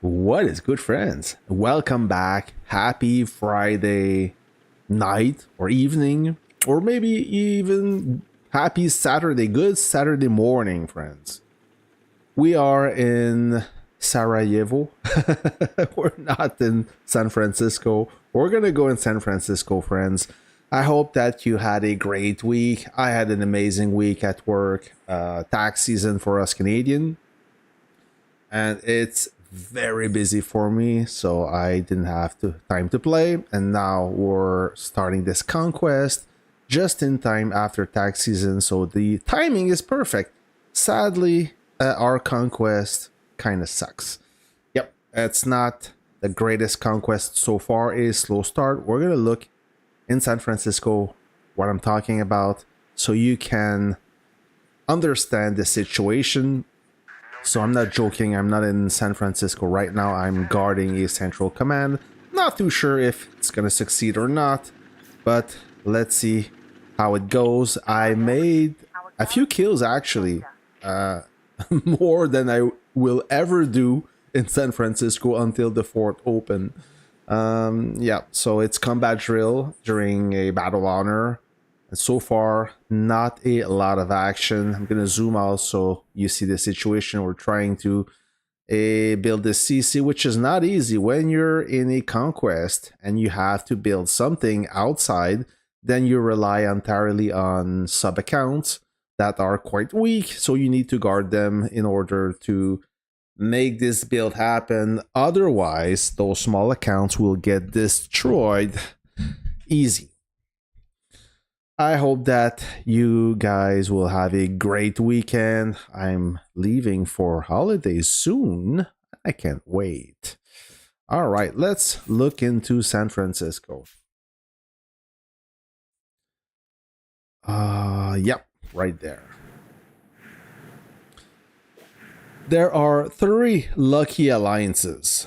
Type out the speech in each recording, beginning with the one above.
What is good, friends? Welcome back. Happy Friday night or evening, or maybe even happy Saturday, good Saturday morning, friends. We are in Sarajevo. We're not in San Francisco. We're gonna go in San Francisco, friends. I hope that you had a great week. I had an amazing week at work. Tax season for us Canadian, and it's very busy for me, so I didn't have time to play. And now we're starting this Conquest just in time after tax season, so the timing is perfect. Sadly, our Conquest kind of sucks. Yep, it's not the greatest Conquest so far. A slow start. We're gonna look in San Francisco what I'm talking about so you can understand the situation. So I'm not joking, I'm not in San Francisco right now. I'm guarding a central command. Not too sure if it's gonna succeed or not, but let's see how it goes. I made a few kills actually, more than I will ever do in San Francisco until the fort open. Yeah, so it's combat drill during a battle honor. So far, not a lot of action. I'm gonna zoom out so you see the situation. We're trying to build this CC, which is not easy when you're in a conquest and you have to build something outside. Then you rely entirely on sub accounts that are quite weak, so you need to guard them in order to make this build happen. Otherwise, those small accounts will get destroyed easy. I hope that you guys will have a great weekend. I'm leaving for holidays soon. I can't wait. All right, let's look into San Francisco. Yep, right there. There are 3 lucky alliances.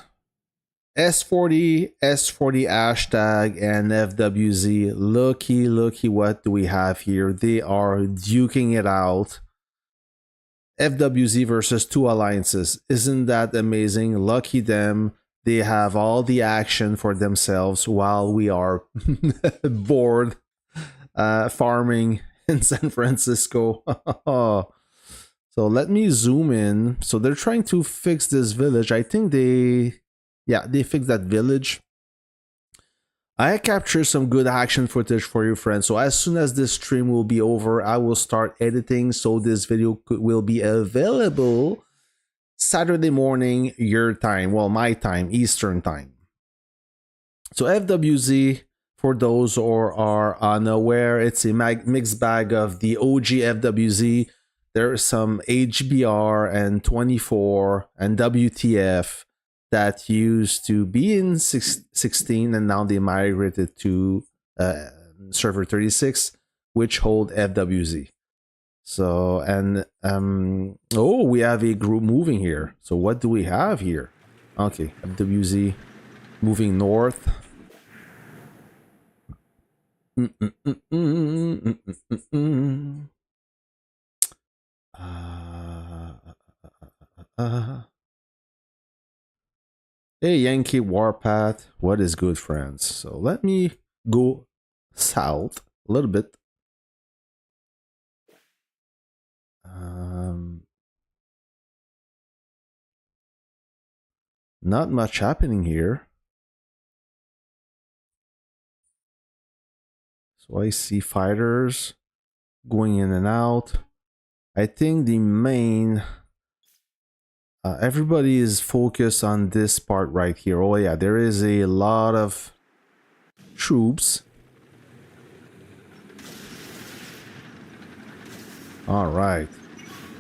S40, S40 hashtag, and FWZ. Looky, what do we have here? They are duking it out. FWZ versus 2 alliances. Isn't that amazing? Lucky them. They have all the action for themselves while we are bored farming in San Francisco. So let me zoom in. So they're trying to fix this village. I think they fixed that village. I captured some good action footage for you, friends. So as soon as this stream will be over, I will start editing. So this video will be available Saturday morning, your time. Well, my time, Eastern time. So FWZ, for those who are unaware, it's a mixed bag of the OG FWZ. There's some HBR and 24 and WTF that used to be in 16, and now they migrated to server 36, which hold FWZ. So, and oh, we have a group moving here. So what do we have here? Okay, FWZ moving north. Hey, Yankee Warpath, what is good, friends? So let me go south a little bit. Not much happening here. So I see fighters going in and out. I think the main... everybody is focused on this part right here. Oh yeah, there is a lot of troops. All right.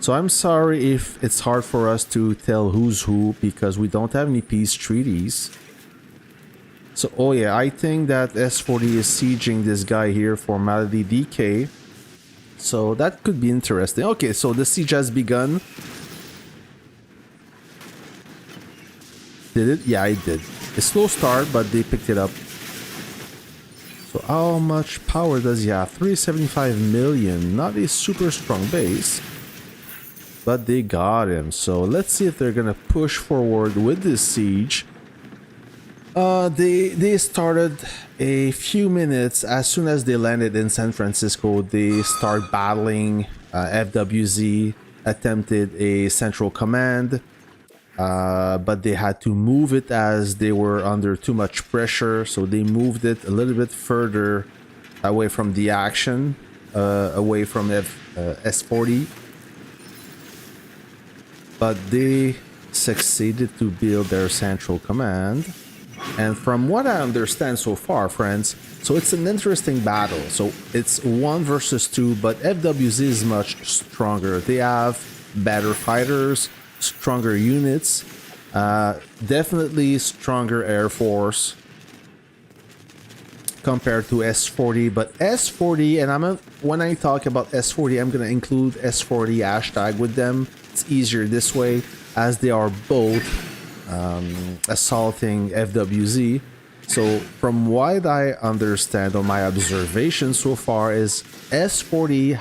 So I'm sorry if it's hard for us to tell who's who because we don't have any peace treaties. So, oh yeah, I think that S40 is sieging this guy here for Malady DK. So that could be interesting. Okay, so the siege has begun. Did it? Yeah, it did. A slow start, but they picked it up. So how much power does he have? 375 million. Not a super strong base. but they got him. So let's see if they're gonna push forward with this siege. They started a few minutes as soon as they landed in San Francisco. They start battling. FWZ attempted a central command, but they had to move it as they were under too much pressure. So they moved it a little bit further away from the action, away from S40. But they succeeded to build their central command. And from what I understand so far, friends, so it's an interesting battle. So it's 1 versus 2, but FWZ is much stronger. They have better fighters, stronger units, definitely stronger air force compared to S40. But S40, and when I talk about S40, I'm gonna include S40 hashtag with them. It's easier this way, as they are both assaulting FWZ. So from what I understand on my observation so far is S40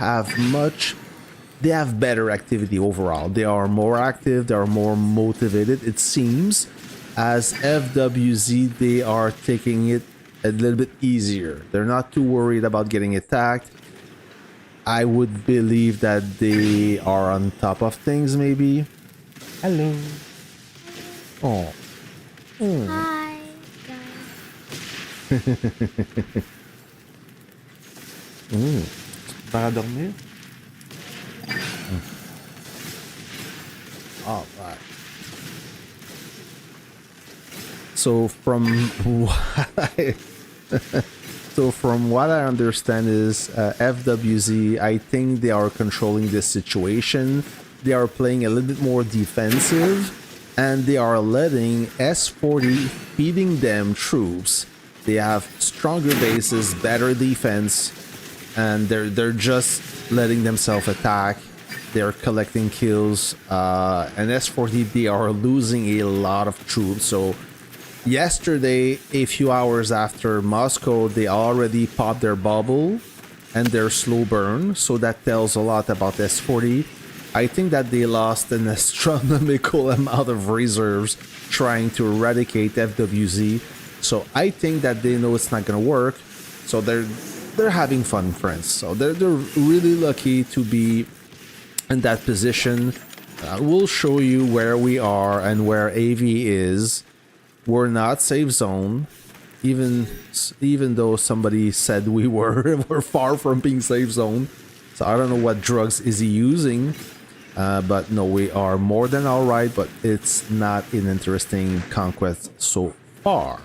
they have better activity overall. They are more active, they are more motivated, it seems, as FWZ they are taking it a little bit easier. They're not too worried about getting attacked. I would believe that they are on top of things, maybe. Hello. Oh. Hi, guys. Para dormir? All right. So from what I understand is FWZ, I think they are controlling this situation. They are playing a little bit more defensive, and they are letting S40 feeding them troops. They have stronger bases, better defense, and they're just letting themselves attack. They're collecting kills, and S40 they are losing a lot of troops. So yesterday, a few hours after Moscow, they already popped their bubble and their slow burn. So that tells a lot about S40. I think that they lost an astronomical amount of reserves trying to eradicate FWZ. So I think that they know it's not gonna work. So they're having fun, friends. So they're really lucky to be in that position. We'll show you where we are and where AV is. We're not safe zone, even though somebody said we were. We're far from being safe zone. So I don't know what drugs is he using. But no, we are more than all right, but it's not an interesting conquest so far.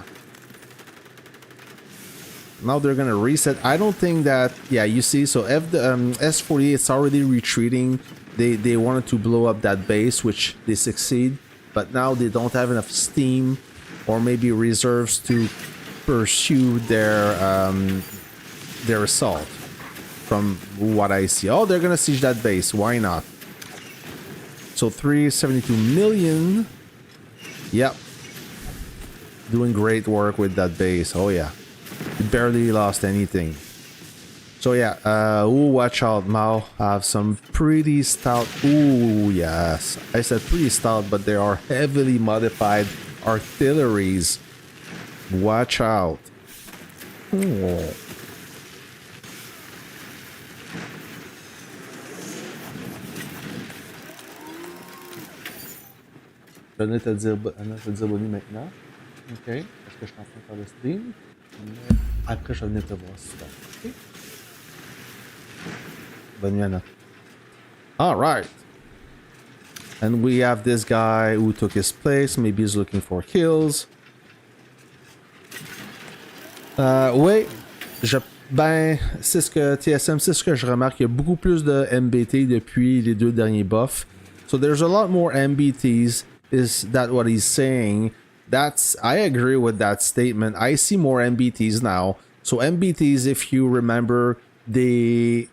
Now they're gonna reset. I don't think that, yeah, you see, so S40, it's already retreating. They wanted to blow up that base, which they succeed, but now they don't have enough steam or maybe reserves to pursue their assault. From what I see, oh, they're gonna siege that base. Why not? So 372 million. Yep. Doing great work with that base. Oh yeah. It barely lost anything. So yeah, watch out, Mao. Have some pretty stout. Ooh, yes. I said pretty stout, but they are heavily modified artilleries. Watch out. Oh. Je vais te dire bonne nuit maintenant. Ok. Parce que je suis en train de faire le stream. Mais après, je vais venir te voir si tu veux. Ok. Bonne nuit, Anna. All right. And we have this guy who took his place. Maybe he's looking for kills. Oui. C'est ce que TSM, c'est ce que je remarque. Il y a beaucoup plus de MBT depuis les 2 derniers buffs. So there's a lot more MBTs. Is that what he's saying? I agree with that statement. I see more MBTs now. So MBTs, if you remember, they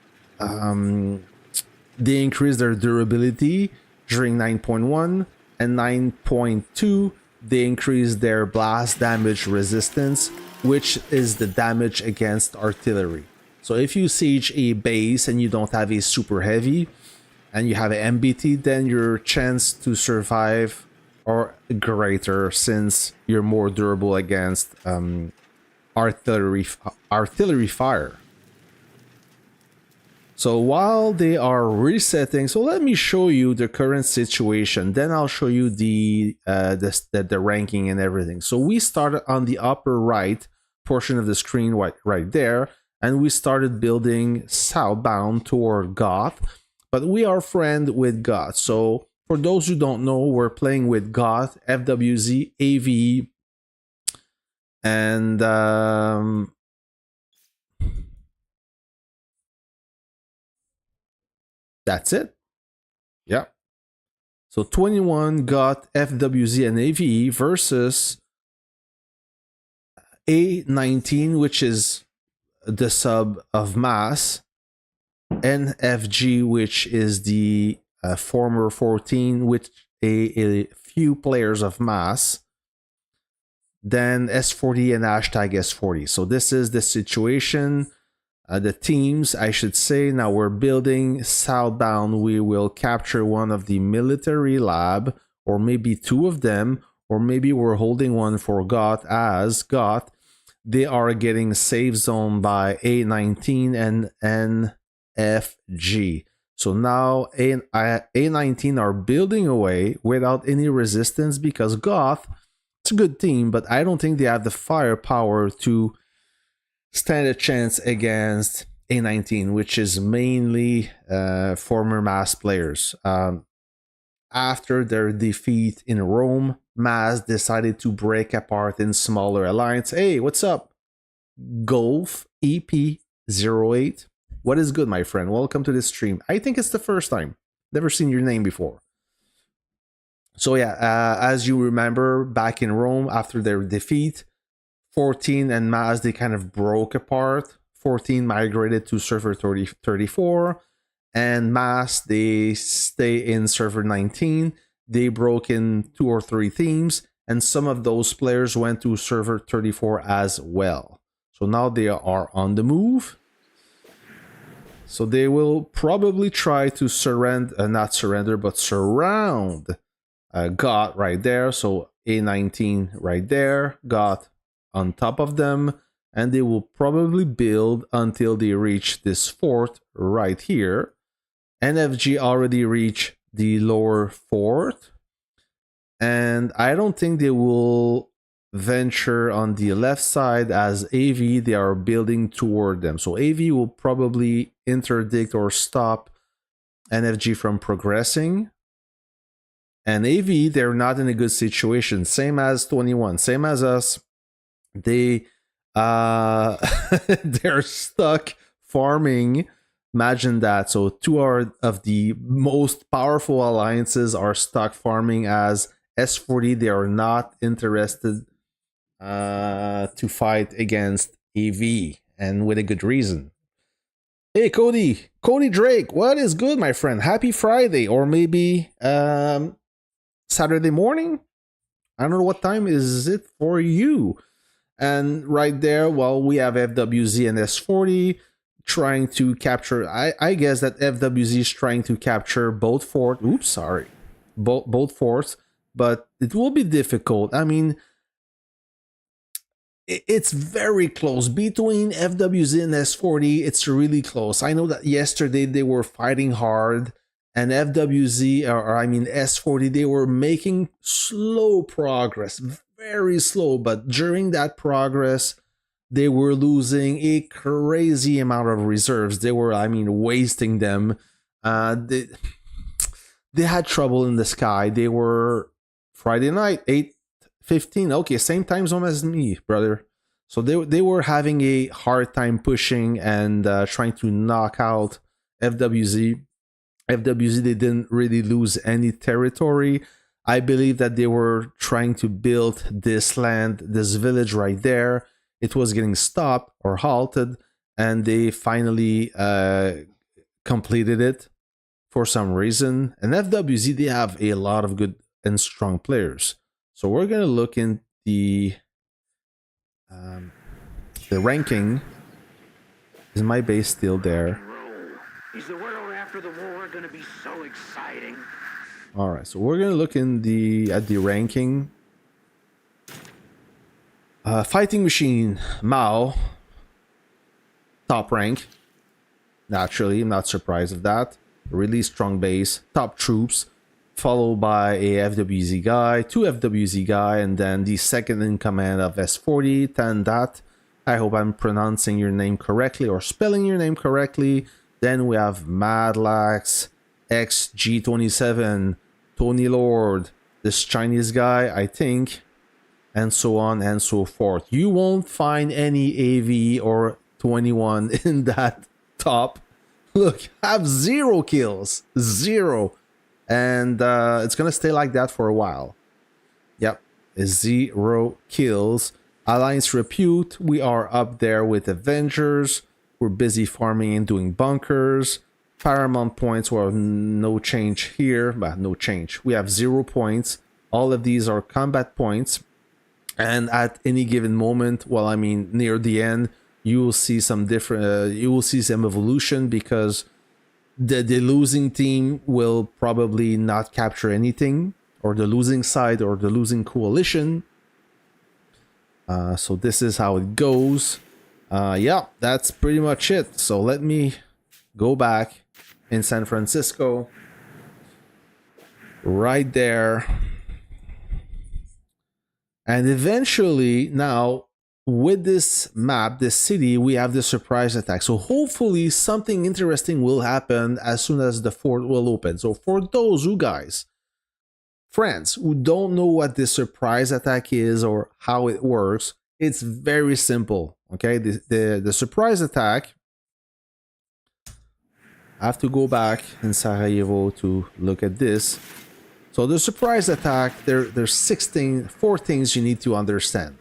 increase their durability during 9.1, and 9.2 they increase their blast damage resistance, which is the damage against artillery. So if you siege a base and you don't have a super heavy, and you have an MBT, then your chance to survive are greater since you're more durable against artillery fire. So while they are resetting, so let me show you the current situation. Then I'll show you the ranking and everything. So we started on the upper right portion of the screen right there, and we started building southbound toward Goth. But we are friend with Goth. So for those who don't know, we're playing with Goth, FWZ, AV, and that's it. Yeah. So 21 got FWZ and AVE versus A19, which is the sub of Mass, NFG, which is the former 14, with a few players of Mass, then S40 and hashtag S40. So this is the situation. The teams, I should say. Now we're building southbound. We will capture one of the military lab, or maybe two of them, or maybe we're holding one for Goth as Goth. They are getting safe zone by A19 and NFG. So now A19 are building away without any resistance because Goth, it's a good team, but I don't think they have the firepower to stand a chance against A19, which is mainly former Mass players. After their defeat in Rome, Mass decided to break apart in smaller alliance. Hey, what's up? Golf EP08. What is good, my friend? Welcome to this stream. I think it's the first time. Never seen your name before. So yeah, as you remember, back in Rome, after their defeat, 14 and Mass, they kind of broke apart. 14 migrated to server 34, and Mass, they stay in server 19. They broke in 2 or 3 teams, and some of those players went to server 34 as well. So now they are on the move. So they will probably try to surround Goth right there. So A19 right there, Goth on top of them, and they will probably build until they reach this fort right here. NFG already reached the lower fort, and I don't think they will venture on the left side as AV, they are building toward them. So AV will probably interdict or stop NFG from progressing. And AV, they're not in a good situation, same as 21, same as us. They they're stuck farming. Imagine that. So 2 of the most powerful alliances are stuck farming as S40. They are not interested to fight against AV, and with a good reason. Hey Cody Drake, what is good, my friend? Happy Friday, or maybe Saturday morning. I don't know what time is it for you. And right there, well, we have FWZ and S40 trying to capture. I guess that FWZ is trying to capture both forts. Oops, sorry, both forts, but it will be difficult. I mean, it's very close between FWZ and S40. It's really close. I know that yesterday they were fighting hard, and FWZ, or I mean S40, they were making slow progress, very slow, but during that progress, they were losing a crazy amount of reserves. They were, I mean, wasting them. They had trouble in the sky. They were Friday night, 8:15. Okay, same time zone as me, brother. So they were having a hard time pushing and trying to knock out FWZ. FWZ, they didn't really lose any territory. I believe that they were trying to build this land, this village right there. It was getting stopped or halted, and they finally completed it for some reason. And FWZ, they have a lot of good and strong players. So we're going to look in the ranking. Is my base still there? for the war are gonna be so exciting. All right, so we're gonna look in at the ranking. Fighting machine Mao, top rank. Naturally, I'm not surprised of that. Really strong base, top troops, followed by a FWZ guy, two FWZ guy, and then the second in command of S40, Tandat. I hope I'm pronouncing your name correctly or spelling your name correctly. Then we have Madlax, XG27, Tony Lord, this Chinese guy, I think, and so on and so forth. You won't find any AV or 21 in that top. Look, have 0 kills. 0. And it's going to stay like that for a while. Yep. 0 kills. Alliance Repute, we are up there with Avengers. We're busy farming and doing bunkers. Paramount points, well, no change here. But no change. We have 0 points. All of these are combat points. And at any given moment, well, I mean, near the end, you will see some different, you will see some evolution because the losing team will probably not capture anything, or the losing side or the losing coalition. So this is how it goes. Yeah, that's pretty much it. So let me go back in San Francisco. Right there. And eventually, now, with this map, this city, we have the surprise attack. So hopefully something interesting will happen as soon as the fort will open. So for those you guys, friends, who don't know what this surprise attack is or how it works, it's very simple. Okay, the surprise attack, I have to go back in Sarajevo to look at this. So the surprise attack, there's 4 things you need to understand.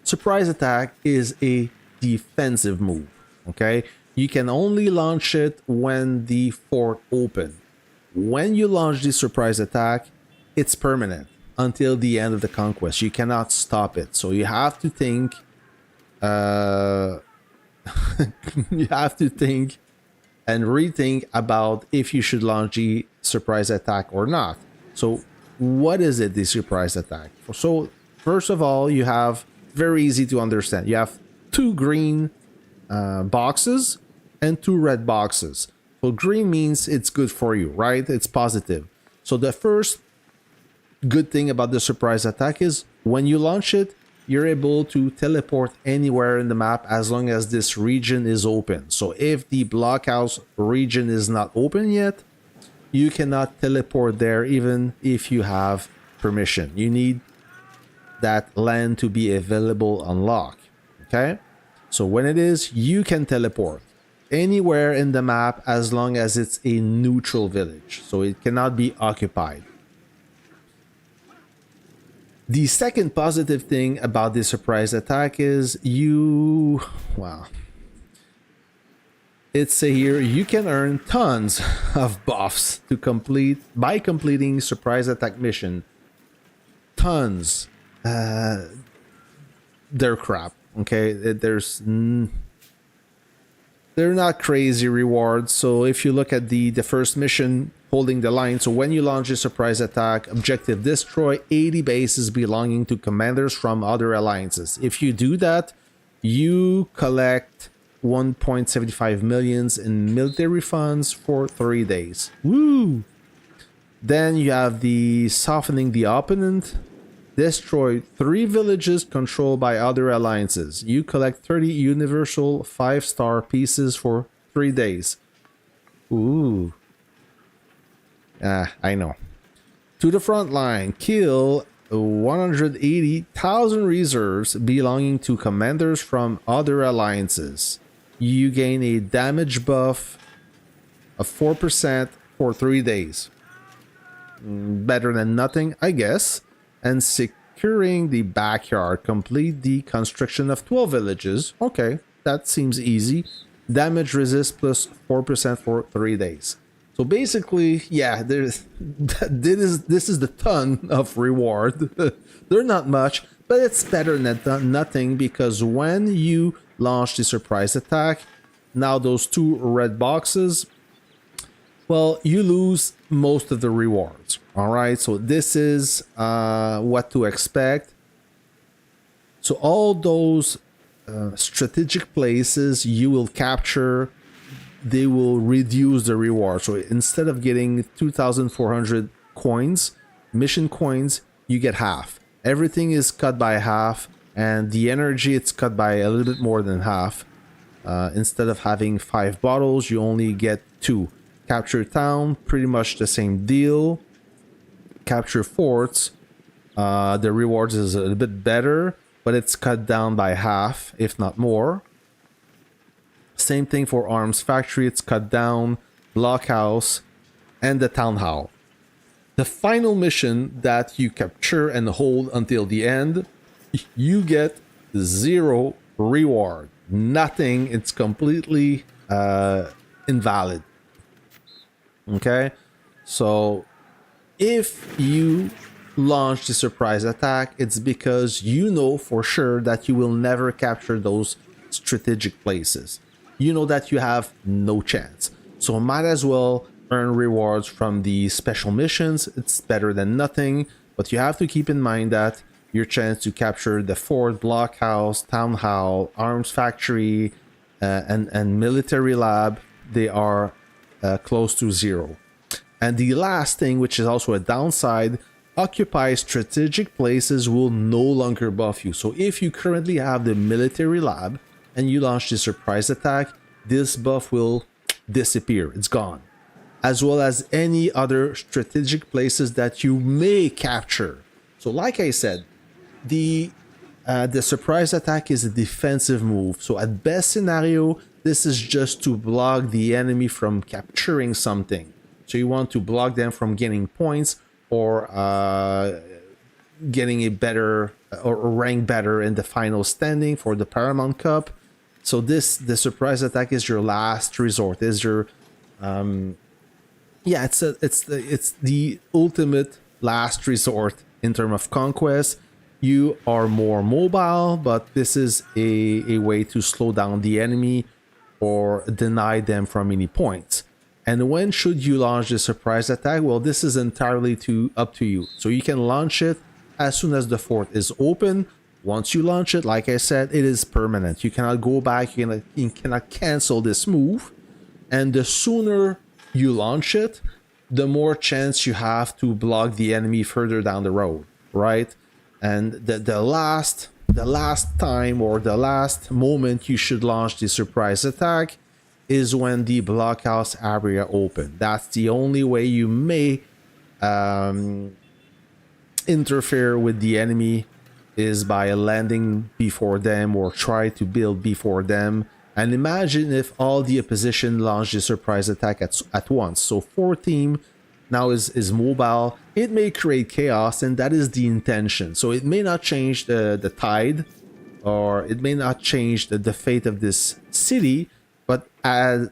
Surprise attack is a defensive move, okay? You can only launch it when the fort open. When you launch the surprise attack, it's permanent until the end of the conquest. You cannot stop it. So you have to think, you have to think and rethink about if you should launch the surprise attack or not. So what is it, the surprise attack? So first of all, you have, very easy to understand, you have 2 green boxes and 2 red boxes. So green means it's good for you, right? It's positive. So the first good thing about the surprise attack is when you launch it, you're able to teleport anywhere in the map as long as this region is open. So if the blockhouse region is not open yet, you cannot teleport there even if you have permission. You need that land to be available on lock. Okay? So when it is, you can teleport anywhere in the map as long as it's a neutral village. So it cannot be occupied. The second positive thing about this surprise attack is it's here you can earn tons of buffs to complete by completing surprise attack mission. Tons. They're crap. Okay, they're not crazy rewards. So if you look at the first mission, holding the line, so when you launch a surprise attack, objective destroy 80 bases belonging to commanders from other alliances. If you do that, you collect 1.75 millions in military funds for 3 days. Woo! Then you have the softening the opponent. Destroy 3 villages controlled by other alliances. You collect 30 universal 5-star pieces for 3 days. Ooh. I know. To the front line. Kill 180,000 reserves belonging to commanders from other alliances. You gain a damage buff of 4% for 3 days. Better than nothing, I guess. And securing the backyard. Complete the construction of 12 villages. Okay, that seems easy. Damage resist plus 4% for 3 days. So basically, yeah, this is the ton of reward. They're not much, but it's better than nothing, because when you launch the surprise attack, now those 2 red boxes well, you lose most of the rewards. All right, so this is what to expect. So all those strategic places you will capture, they will reduce the reward. So instead of getting 2,400 coins, mission coins, you get half. Everything is cut by half, and the energy, it's cut by a little bit more than half. Instead of having 5 bottles, you only get 2. Capture town, pretty much the same deal. Capture forts, the rewards is a little bit better, but it's cut down by half, if not more. Same thing for arms factory, it's cut down, blockhouse, and the town hall. The final mission that you capture and hold until the end, you get 0 reward. Nothing, it's completely invalid. Okay, so if you launch the surprise attack, it's because you know for sure that you will never capture those strategic places. You know that you have no chance, so might as well earn rewards from the special missions. It's better than nothing, but you have to keep in mind that your chance to capture the fort, blockhouse, town hall, arms factory, and military lab, they are close to 0. And the last thing, which is also a downside, occupy strategic places will no longer buff you. So if you currently have the military lab and you launch the surprise attack, this buff will disappear. It's gone. As well as any other strategic places that you may capture. So like I said, the surprise attack is a defensive move. So at best scenario, this is just to block the enemy from capturing something. So you want to block them from getting points or getting a better or rank better in the final standing for the Paramount Cup. So the surprise attack is your last resort. Is your it's the ultimate last resort in terms of conquest. You are more mobile, but this is a way to slow down the enemy or deny them from any points. And when should you launch the surprise attack? Well, this is entirely up to you. So you can launch it as soon as the fort is open. Once you launch it, like I said, it is permanent. You cannot go back, you cannot cancel this move. And the sooner you launch it, the more chance you have to block the enemy further down the road, right? And the last time or the last moment you should launch the surprise attack is when the blockhouse area open. That's the only way you may interfere with the enemy, is by landing before them or try to build before them. And imagine if all the opposition launched a surprise attack at once. So 4 team now is mobile. It may create chaos, and that is the intention. So it may not change the tide, or it may not change the fate of this city, but at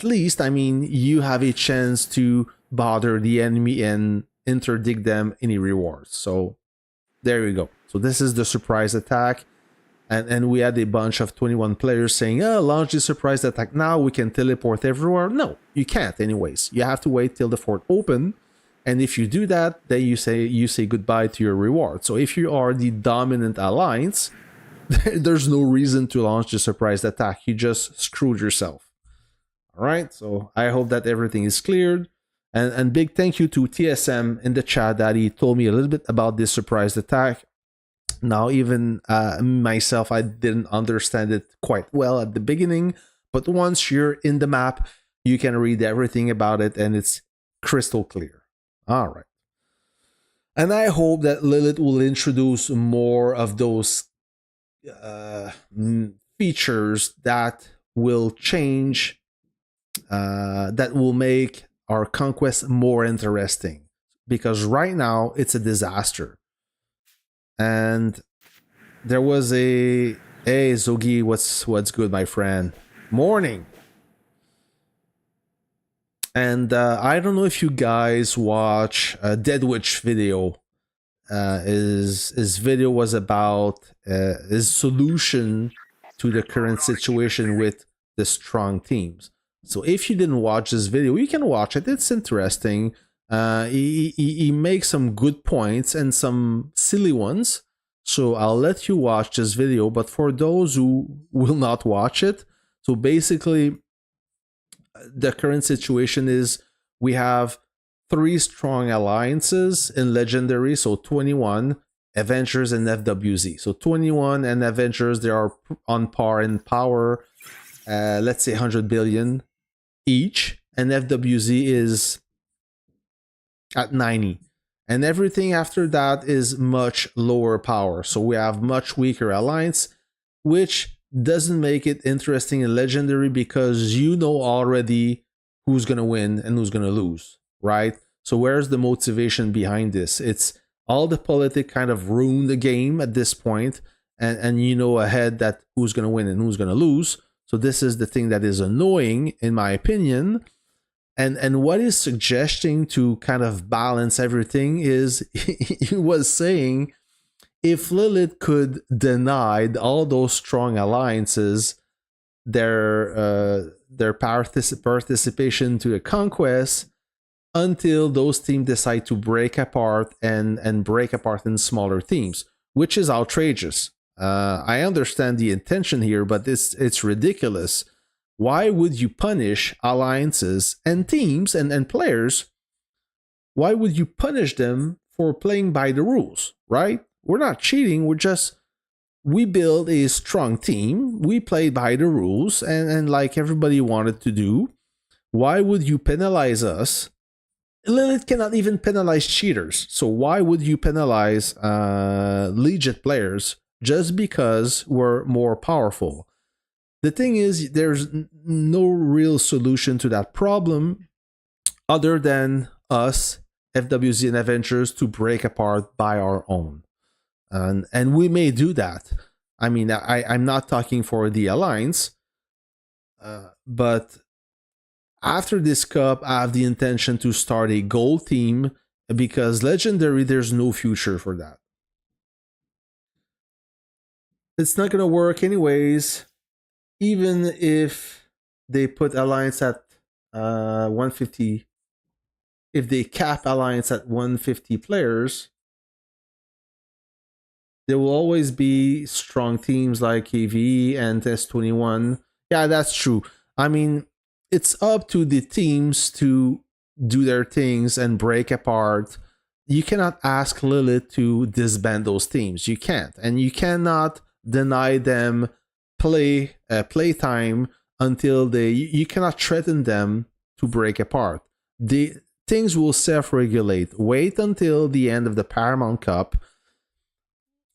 least, I mean, you have a chance to bother the enemy and interdict them any rewards. So there you go. So this is the surprise attack. And we had a bunch of 21 players saying, oh, launch the surprise attack now, we can teleport everywhere. No, you can't anyways. You have to wait till the fort open. And if you do that, then you say goodbye to your reward. So if you are the dominant alliance, there's no reason to launch the surprise attack. You just screwed yourself. All right, so I hope that everything is cleared. And big thank you to TSM in the chat that he told me a little bit about this surprise attack. Now, even myself, I didn't understand it quite well at the beginning, but once you're in the map, you can read everything about it, and it's crystal clear. All right. And I hope that Lilith will introduce more of those features that will change, that will make our conquest more interesting. Because right now, it's a disaster. And there was hey Zogi, what's good, my friend? Morning. And I don't know if you guys watch Dead Witch video. His video was about his solution to the current situation with the strong teams. So if you didn't watch this video, you can watch it. It's interesting. He makes some good points and some silly ones. So I'll let you watch this video. But for those who will not watch it, so basically the current situation is we have 3 strong alliances in Legendary. So 21, Avengers, and FWZ. So 21 and Avengers, they are on par in power. Let's say 100 billion each, and FWZ is at 90, and everything after that is much lower power. So we have much weaker alliance, which doesn't make it interesting in Legendary because you know already who's going to win and who's going to lose, right? So where's the motivation behind this? It's all the politics kind of ruined the game at this point, and you know ahead that who's going to win and who's going to lose. So this is the thing that is annoying, in my opinion. And what he's suggesting to kind of balance everything is he was saying if Lilith could deny all those strong alliances their participation to the Conquest until those teams decide to break apart and break apart in smaller teams, which is outrageous. I understand the intention here, but it's ridiculous. Why would you punish alliances and teams and players? Why would you punish them for playing by the rules, right? We're not cheating. We build a strong team. We play by the rules and like everybody wanted to do. Why would you penalize us? Lilith cannot even penalize cheaters. So why would you penalize legit players just because we're more powerful? The thing is, there's no real solution to that problem other than us, FWZ and Avengers, to break apart by our own. And we may do that. I mean, I'm not talking for the Alliance, but after this cup, I have the intention to start a gold team because Legendary, there's no future for that. It's not going to work anyways. Even if they put Alliance at 150, if they cap Alliance at 150 players, there will always be strong teams like AVE and S21. Yeah, that's true. I mean, it's up to the teams to do their things and break apart. You cannot ask Lilith to disband those teams. You can't. And you cannot deny them playtime until you cannot threaten them to break apart. The things will self-regulate. Wait until the end of the Paramount Cup.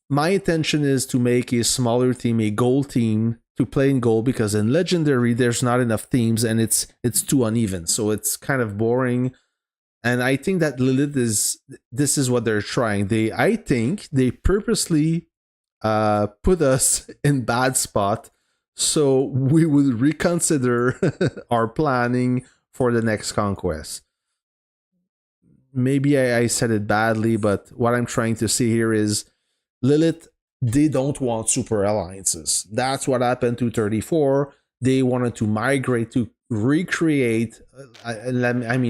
My intention is to make a smaller team, a gold team, to play in gold, because in Legendary there's not enough teams and it's too uneven, so it's kind of boring. And I think that Lilith this is what they're trying. I think they purposely put us in bad spot so we would reconsider our planning for the next Conquest. Maybe I said it badly, but what I'm trying to say here is Lilith, they don't want super alliances. That's what happened to 34. They wanted to migrate to recreate,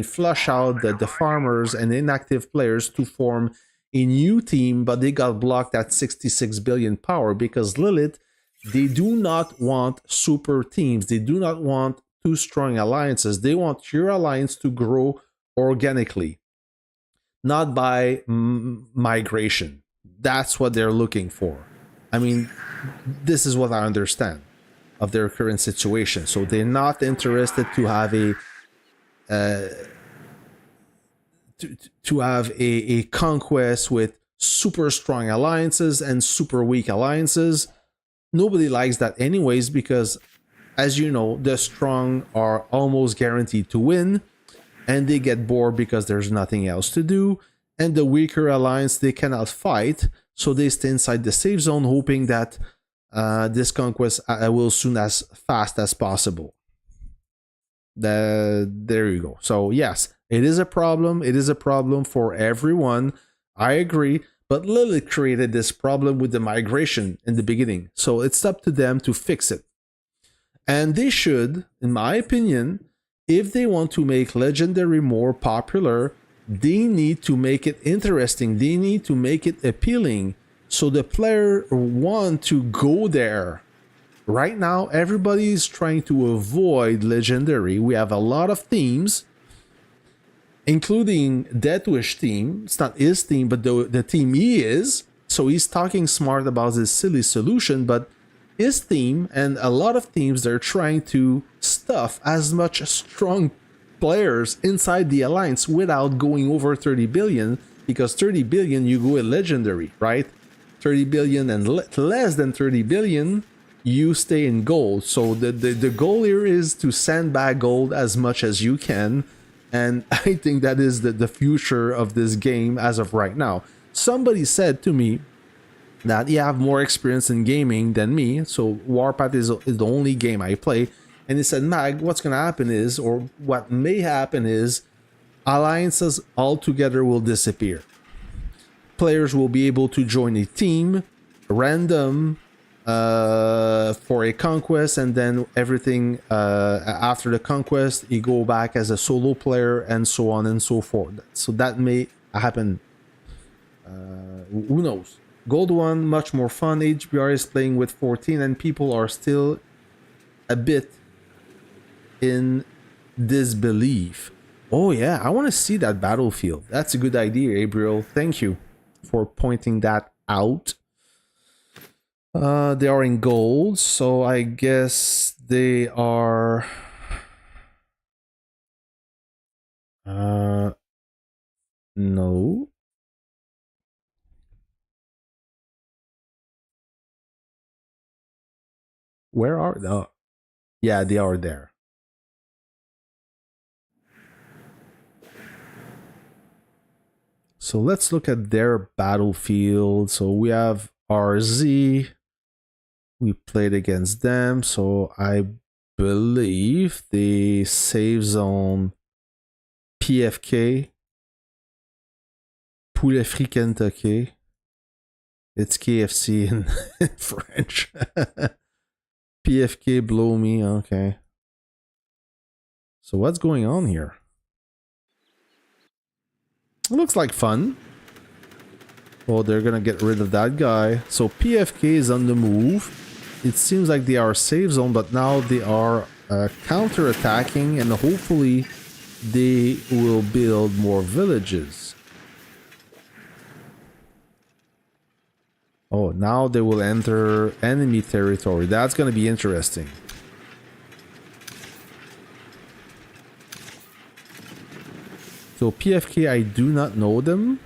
flush out the farmers and inactive players to form a new team, but they got blocked at 66 billion power because Lilith, they do not want super teams. They do not want too strong alliances. They want your alliance to grow organically, not by migration. That's what they're looking for. I mean, this is what I understand of their current situation. So they're not interested to have a conquest with super strong alliances and super weak alliances. Nobody likes that anyways, because as you know, the strong are almost guaranteed to win and they get bored because there's nothing else to do. And the weaker alliance, they cannot fight, so they stay inside the safe zone, hoping that this conquest will soon as fast as possible. There you go. So yes, it is a problem. It is a problem for everyone. I agree. But Lilith created this problem with the migration in the beginning, so it's up to them to fix it. And they should, in my opinion, if they want to make Legendary more popular, they need to make it interesting. They need to make it appealing so the player want to go there. Right now, everybody is trying to avoid Legendary. We have a lot of themes, including Deathwish team. It's not his team, but the team he is. So he's talking smart about this silly solution, but his team and a lot of teams, they're trying to stuff as much strong players inside the alliance without going over 30 billion, because 30 billion you go a legendary, right? 30 billion and less than 30 billion you stay in gold. So the goal here is to sandbag gold as much as you can, and I think that is the future of this game as of right now. Somebody said to me that you have more experience in gaming than me, so Warpath is the only game I play, and he said, Mag, what's gonna happen is, or what may happen is, alliances altogether will disappear. Players will be able to join a team, random, for a conquest, and then everything after the conquest, you go back as a solo player, and so on and so forth. So that may happen. Who knows? Gold 1, much more fun. HBR is playing with 14, and people are still a bit in disbelief. Oh yeah, I want to see that battlefield. That's a good idea, Gabriel. Thank you for pointing that out. They are in gold, so I guess they are... no. Where are they? Yeah, they are there. So let's look at their battlefield. So we have RZ. We played against them. So I believe the save zone PFK. Poulet Frit Kentucky. It's KFC in French. PFK blow me, okay. So what's going on here? It looks like fun. Oh, they're gonna get rid of that guy. So PFK is on the move. It seems like they are safe zone, but now they are counter-attacking, and hopefully they will build more villages. Oh, now they will enter enemy territory. That's going to be interesting. So PFK, I do not know them.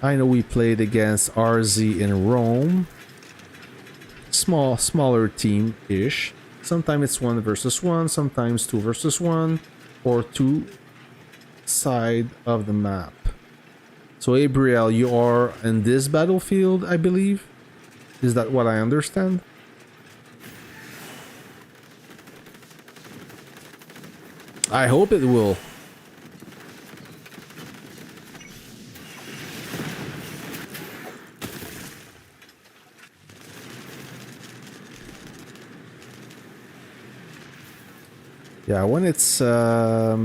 I know we played against RZ in Rome. Smaller team-ish. Sometimes it's 1 versus 1, sometimes 2 versus 1, or 2 side of the map. So Gabriel, you are in this battlefield, I believe? Is that what I understand? I hope it will. Yeah, when it's yeah,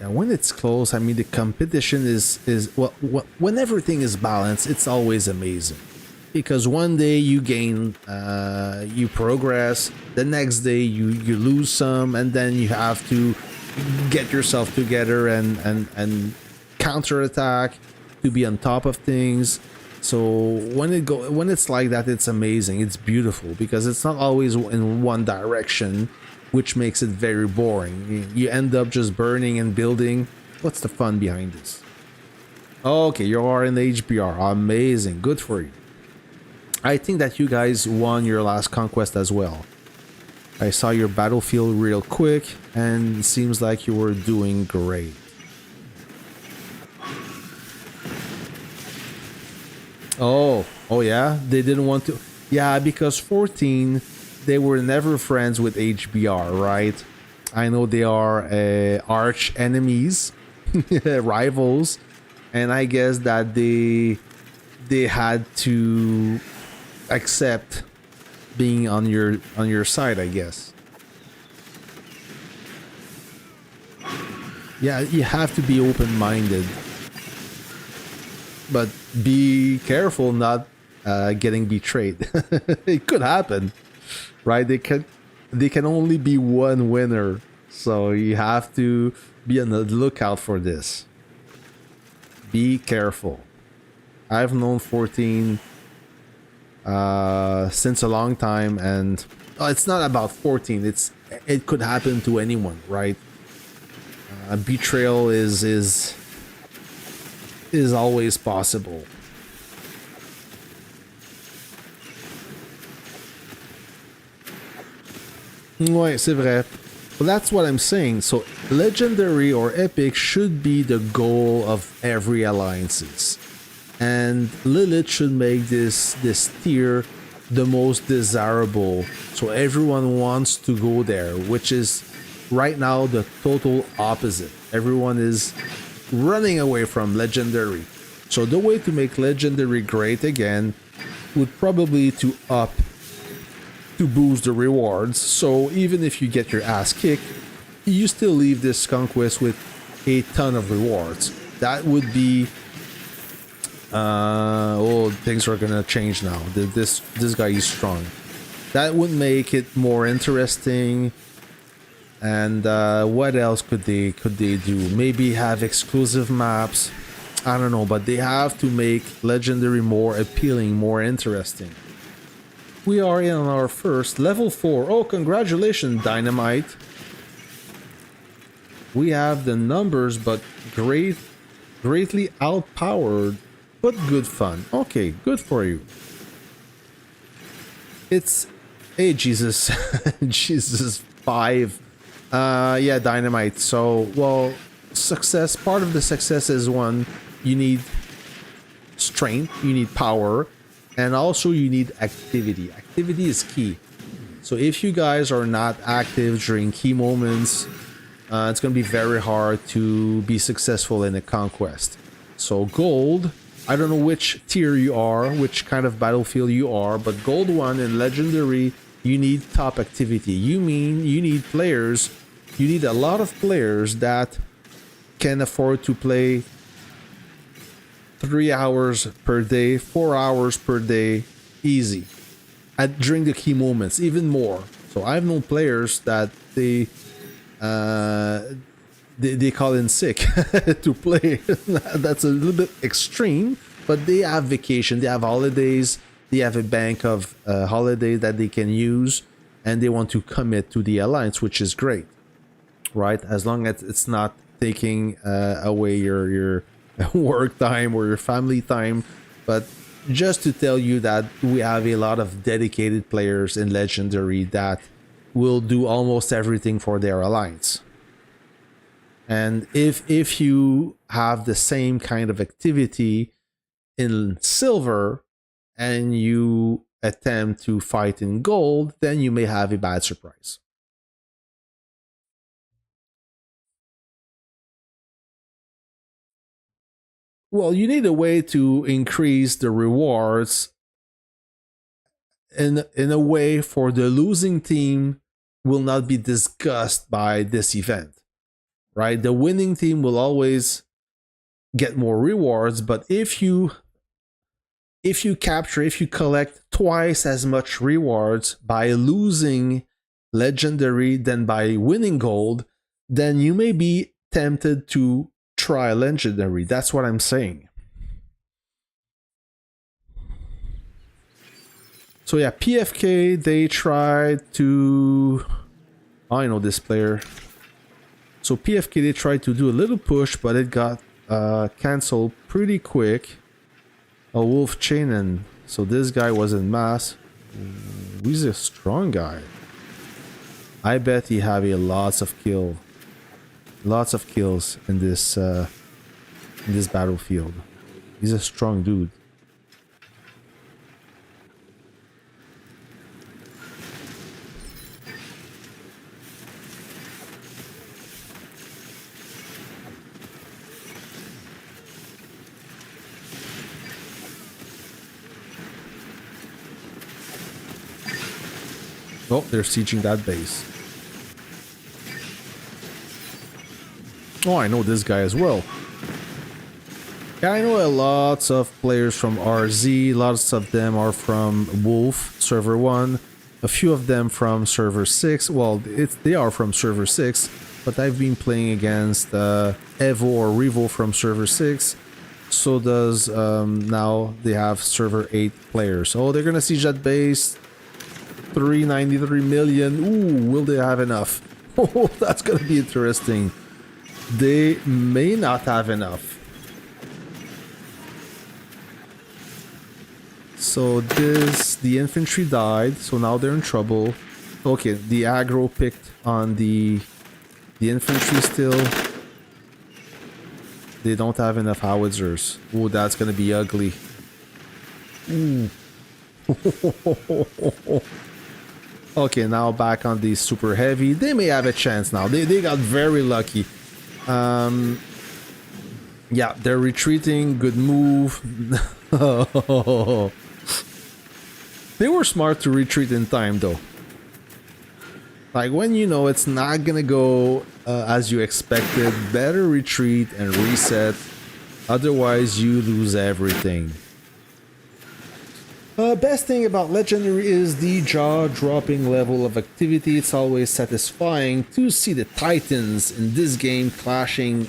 when it's close, I mean the competition is well, when everything is balanced, it's always amazing. Because one day you gain, you progress, the next day you lose some, and then you have to get yourself together and counterattack to be on top of things. So when it's like that, it's amazing. It's beautiful because it's not always in one direction, which makes it very boring. You end up just burning and building. What's the fun behind this? Okay, you are in HBR. Amazing. Good for you. I think that you guys won your last conquest as well. I saw your battlefield real quick, and it seems like you were doing great. Oh yeah, they didn't want to. Yeah, because 14, they were never friends with HBR, right? I know they are arch enemies, rivals, and I guess that they had to accept being on your side, I guess. Yeah, you have to be open-minded, but be careful not getting betrayed. It could happen, right? They can only be one winner, so you have to be on the lookout for this. Be careful. I've known 14 since a long time, and it's not about 14. It could happen to anyone, right? Betrayal is always possible. Ouais, c'est vrai. Well, that's what I'm saying. So, legendary or epic should be the goal of every alliances, and Lilith should make this tier the most desirable. So everyone wants to go there, which is right now the total opposite. Everyone is running away from legendary. So the way to make legendary great again would probably to boost the rewards. So even if you get your ass kicked, you still leave this conquest with a ton of rewards. That would be things are gonna change now. This guy is strong. That would make it more interesting. And what else could they do? Maybe have exclusive maps. I don't know, but they have to make legendary more appealing, more interesting. We are in our first level 4. Oh, congratulations, Dynamite. We have the numbers, but greatly outpowered, but good fun. Okay, good for you. It's Jesus, Jesus 5. Yeah, Dynamite. So, well, success. Part of the success is one, you need strength, you need power, and also you need activity. Activity is key. So if you guys are not active during key moments, it's going to be very hard to be successful in a conquest. So gold, I don't know which tier you are, which kind of battlefield you are, but gold 1 in legendary, you need top activity. You need players, you need a lot of players that can afford to play 3 hours per day, 4 hours per day, easy. During the key moments, even more. So I've known players that they call in sick to play. That's a little bit extreme, but they have vacation, they have holidays, they have a bank of holiday that they can use, and they want to commit to the alliance, which is great, right? As long as it's not taking away your work time or your family time. But just to tell you that we have a lot of dedicated players in legendary that will do almost everything for their alliance. And if you have the same kind of activity in silver and you attempt to fight in gold, then you may have a bad surprise. Well, you need a way to increase the rewards in a way for the losing team will not be disgusted by this event, right? The winning team will always get more rewards, but if you collect twice as much rewards by losing legendary than by winning gold, then you may be tempted to try legendary. That's what I'm saying. So yeah, PFK, they tried to... I know this player. So PFK, they tried to do a little push, but it got cancelled pretty quick. A Wolf Chainen. So this guy was in mass. He's a strong guy. I bet he have a lots of kills in this battlefield. He's a strong dude. Oh, they're sieging that base. Oh, I know this guy as well. Yeah, I know lots of players from RZ. Lots of them are from Wolf server 1. A few of them from server 6. Well, they are from server 6, but I've been playing against Evo or Revo from server 6. So does now they have server 8 players. Oh, they're gonna siege that base. 393 million. Ooh, will they have enough? Oh, that's gonna be interesting. They may not have enough. So the infantry died, so now they're in trouble. Okay, the aggro picked on the infantry still. They don't have enough howitzers. Oh, that's gonna be ugly. Ooh. Okay, now back on the super heavy. They may have a chance now. They got very lucky. Yeah, they're retreating. Good move. They were smart to retreat in time, though. Like, when you know it's not gonna go as you expected, better retreat and reset. Otherwise, you lose everything. Best thing about Legendary is the jaw-dropping level of activity. It's always satisfying to see the titans in this game clashing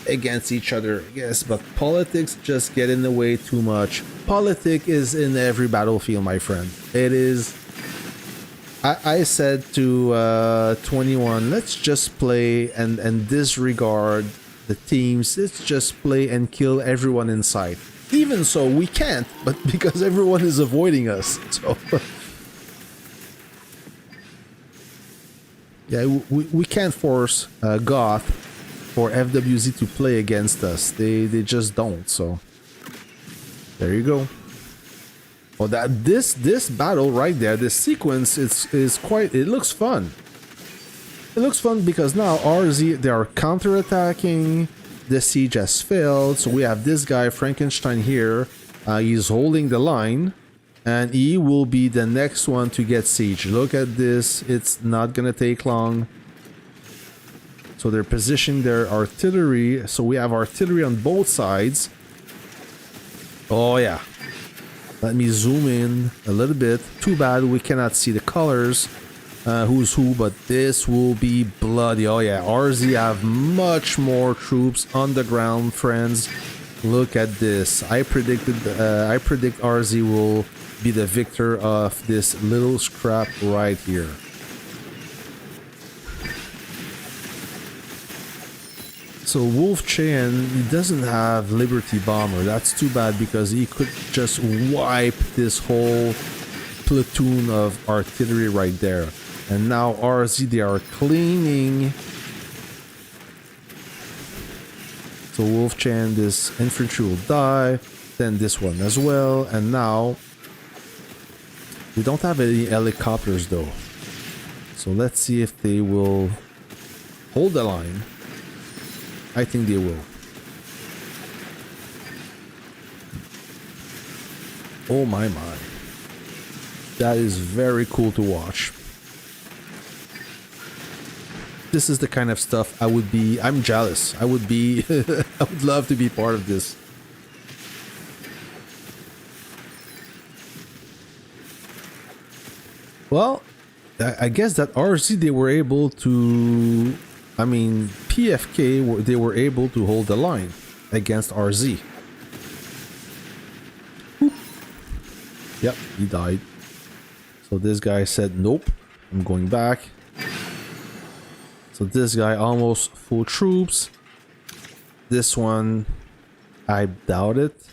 against each other, yes, but politics just get in the way too much. Politic is in every battlefield, my friend. It is. I said to 21, let's just play and disregard the teams. Let's just play and kill everyone in sight. Even so, we can't, but because everyone is avoiding us. So yeah, we can't force Goth for FWZ to play against us. They just don't. So there you go. Well, that this battle right there, this sequence is quite. It looks fun. It looks fun because now RZ, they are counterattacking. The siege has failed, so we have this guy Frankenstein here. He's holding the line, and he will be the next one to get siege. Look at this. It's not gonna take long. So they're positioning their artillery. So we have artillery on both sides. Oh yeah. Let me zoom in a little bit. Too bad we cannot see the colors. Who's who, but this will be bloody. Oh yeah, RZ have much more troops on the ground, friends. Look at this. I predict RZ will be the victor of this little scrap right here. So Wolf Chain, he doesn't have Liberty Bomber. That's too bad because he could just wipe this whole platoon of artillery right there. And now RZ, they are cleaning. So Wolf Chain, this infantry will die. Then this one as well. And now we don't have any helicopters though. So let's see if they will hold the line. I think they will. Oh my. That is very cool to watch. This is the kind of stuff I'm jealous. I would love to be part of this. Well, I guess that RC, they were able to, PFK, they were able to hold the line against RZ. Oop. Yep, he died. So this guy said, nope, I'm going back. So this guy almost full troops. This one, I doubt it.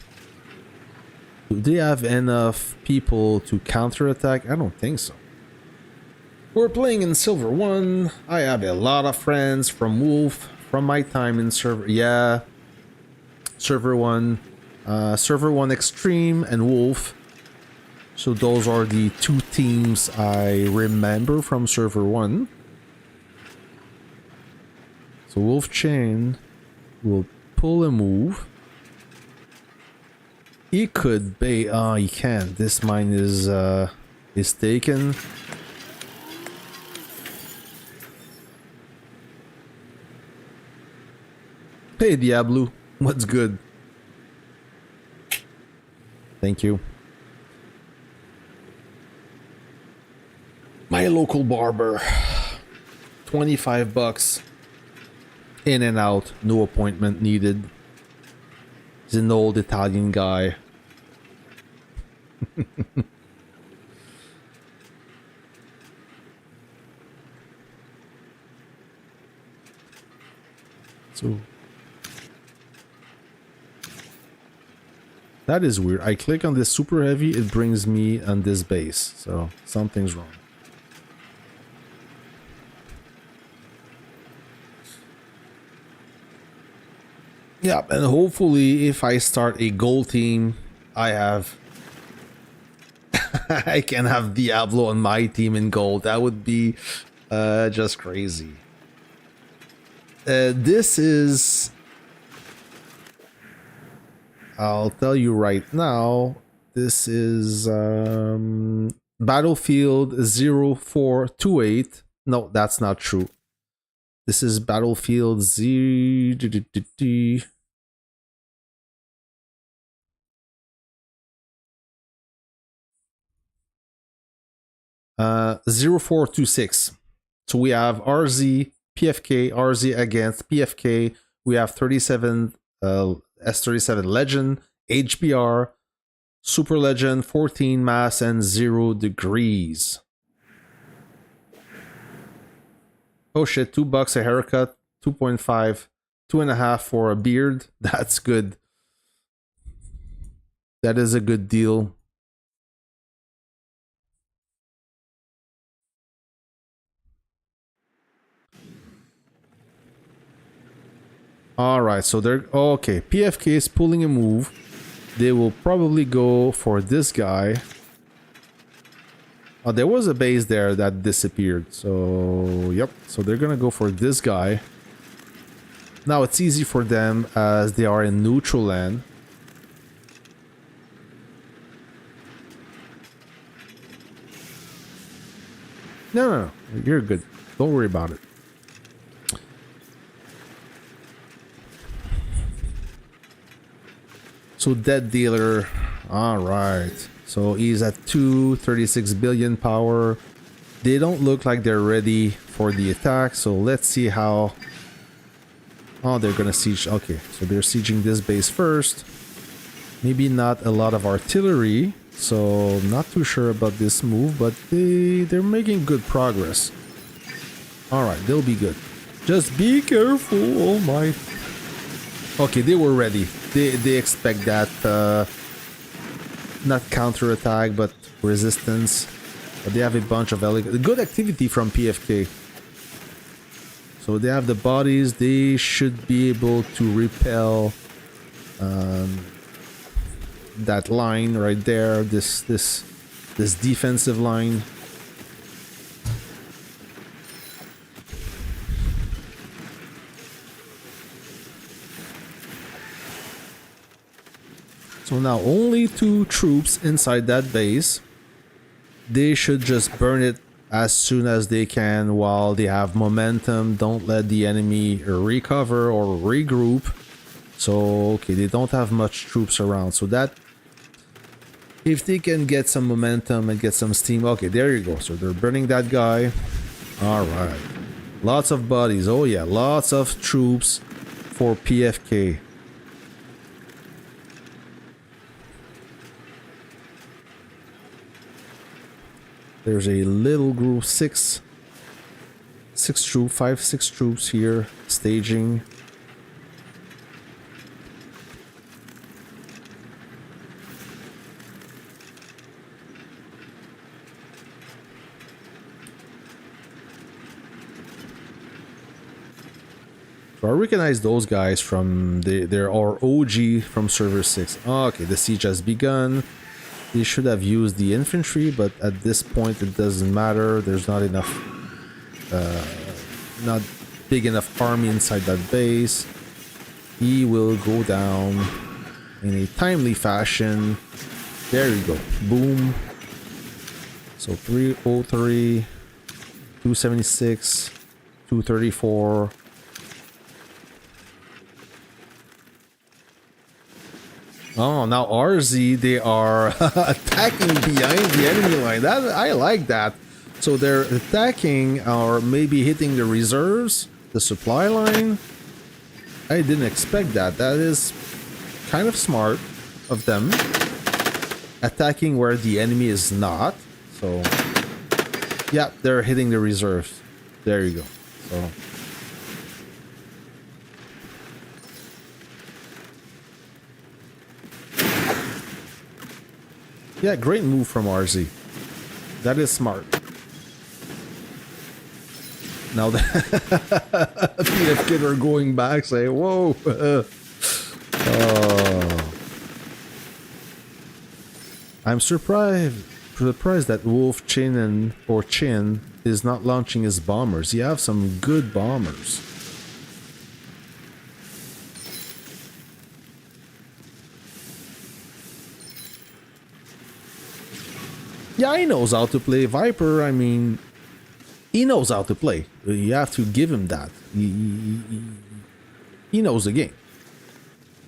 Do they have enough people to counterattack? I don't think so. We're playing in Silver 1. I have a lot of friends from Wolf, from my time in server. Yeah. Server 1. Server 1 Extreme and Wolf. So those are the two teams I remember from Server 1. So Wolf Chain will pull a move. He could bait. Oh, he can't. This mine is taken. Hey Diablo, what's good? Thank you. My local barber. $25. In and out, no appointment needed. He's an old Italian guy. So that is weird. I click on this super heavy, it brings me on this base. So something's wrong. Yeah, and hopefully if I start a gold team, I have I can have Diablo on my team in gold. That would be just crazy. This is, I'll tell you right now, this is Battlefield 0428. No, that's not true. This is Battlefield 0426. So we have RZ, PFK, RZ against PFK. We have 37 S37 Legend, HBR, Super Legend, 14 mass, and 0 degrees. Oh shit, $2 a haircut, 2.5, 2.5 for a beard. That's good. That is a good deal. Alright, so they're okay. PFK is pulling a move. They will probably go for this guy. Oh, there was a base there that disappeared. So, yep. So they're gonna go for this guy. Now it's easy for them as they are in neutral land. No, you're good. Don't worry about it. So Dead Dealer, all right. So he's at 236 billion power. They don't look like they're ready for the attack. So let's see how. Oh, they're gonna siege. Okay, so they're sieging this base first. Maybe not a lot of artillery. So not too sure about this move, but they're making good progress. All right, they'll be good. Just be careful. Oh my. Okay, they were ready. They expect that, not counterattack, but resistance. But they have a bunch of good activity from PFK. So they have the bodies. They should be able to repel that line right there. This defensive line. So now only 2 troops inside that base. They should just burn it as soon as they can while they have momentum. Don't let the enemy recover or regroup. So, okay, they don't have much troops around. So that, if they can get some momentum and get some steam. Okay, there you go. So they're burning that guy. All right. Lots of bodies. Oh yeah, lots of troops for PFK. There's a little group, 6 troops here, staging. So I recognize those guys from they're our OG from server 6. Oh, okay, the siege has begun. They should have used the infantry, but at this point it doesn't matter. There's not enough, not big enough army inside that base. He will go down in a timely fashion. There you go. Boom. So 303, 276, 234. Oh, now RZ, they are attacking behind the enemy line. That I like that. So they're attacking or maybe hitting the reserves, the supply line. I didn't expect that. That is kind of smart of them. Attacking where the enemy is not. So, yeah, they're hitting the reserves. There you go. So. Yeah, great move from RZ. That is smart. Now the PF Kid are going back, say, whoa. I'm surprised that Wolf Chin or Chin is not launching his bombers. You have some good bombers. Yeah, he knows how to play Viper. I mean, he knows how to play. You have to give him that. He knows the game.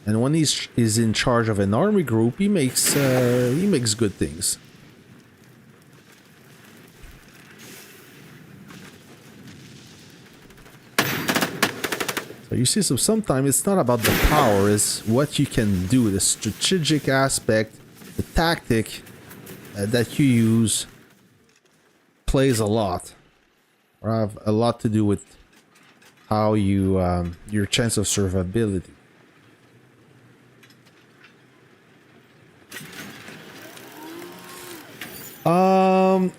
And when he's in charge of an army group, he makes good things. So you see, so sometimes it's not about the power, it's what you can do, the strategic aspect, the tactic that you use plays a lot, or have a lot to do with how you your chance of survivability.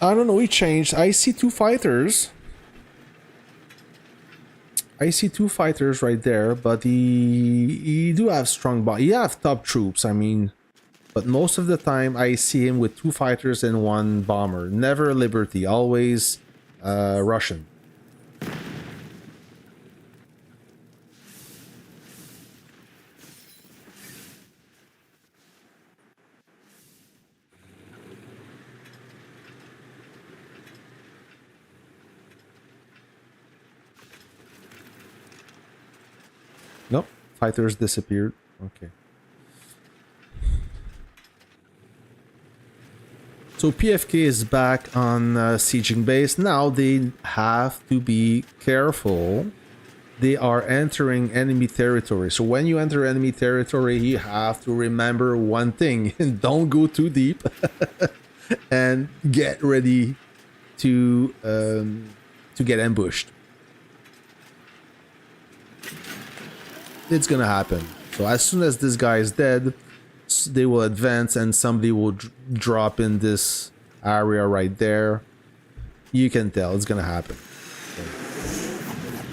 I don't know. He changed. I see two fighters. I see two fighters right there, but he do have strong body. He have top troops. I mean, but most of the time I see him with two fighters and one bomber. Never Liberty. Always Russian. Nope, fighters disappeared. Okay. So PFK is back on sieging base. Now they have to be careful. They are entering enemy territory. So when you enter enemy territory, you have to remember one thing. Don't go too deep. And get ready to get ambushed. It's gonna happen. So as soon as this guy is dead, they will advance and somebody will drop in this area right there. You can tell it's gonna happen. So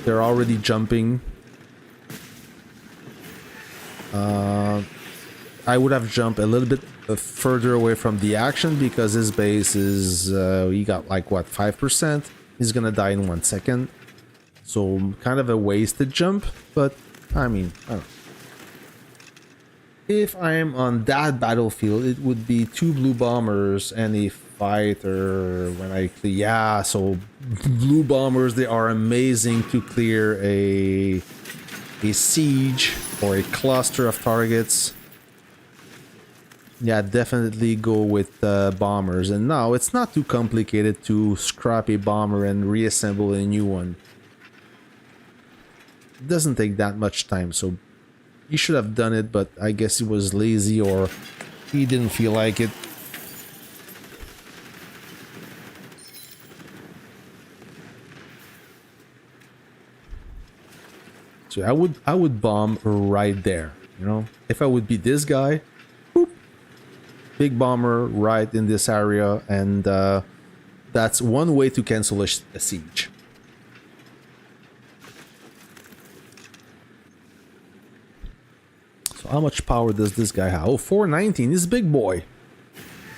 they're already jumping. I would have jumped a little bit further away from the action because his base is he got like what, 5%. He's gonna die in 1 second. So kind of a wasted jump, but I mean, I don't know. If I'm on that battlefield, it would be 2 blue bombers and a fighter when I clear. Yeah, so blue bombers, they are amazing to clear a siege or a cluster of targets. Yeah, definitely go with bombers. And now it's not too complicated to scrap a bomber and reassemble a new one. It doesn't take that much time, so he should have done it, but I guess he was lazy or he didn't feel like it. So I would bomb right there, you know? If I would be this guy, boop, big bomber right in this area, and that's one way to cancel a siege. So how much power does this guy have? Oh, 419. He's a big boy.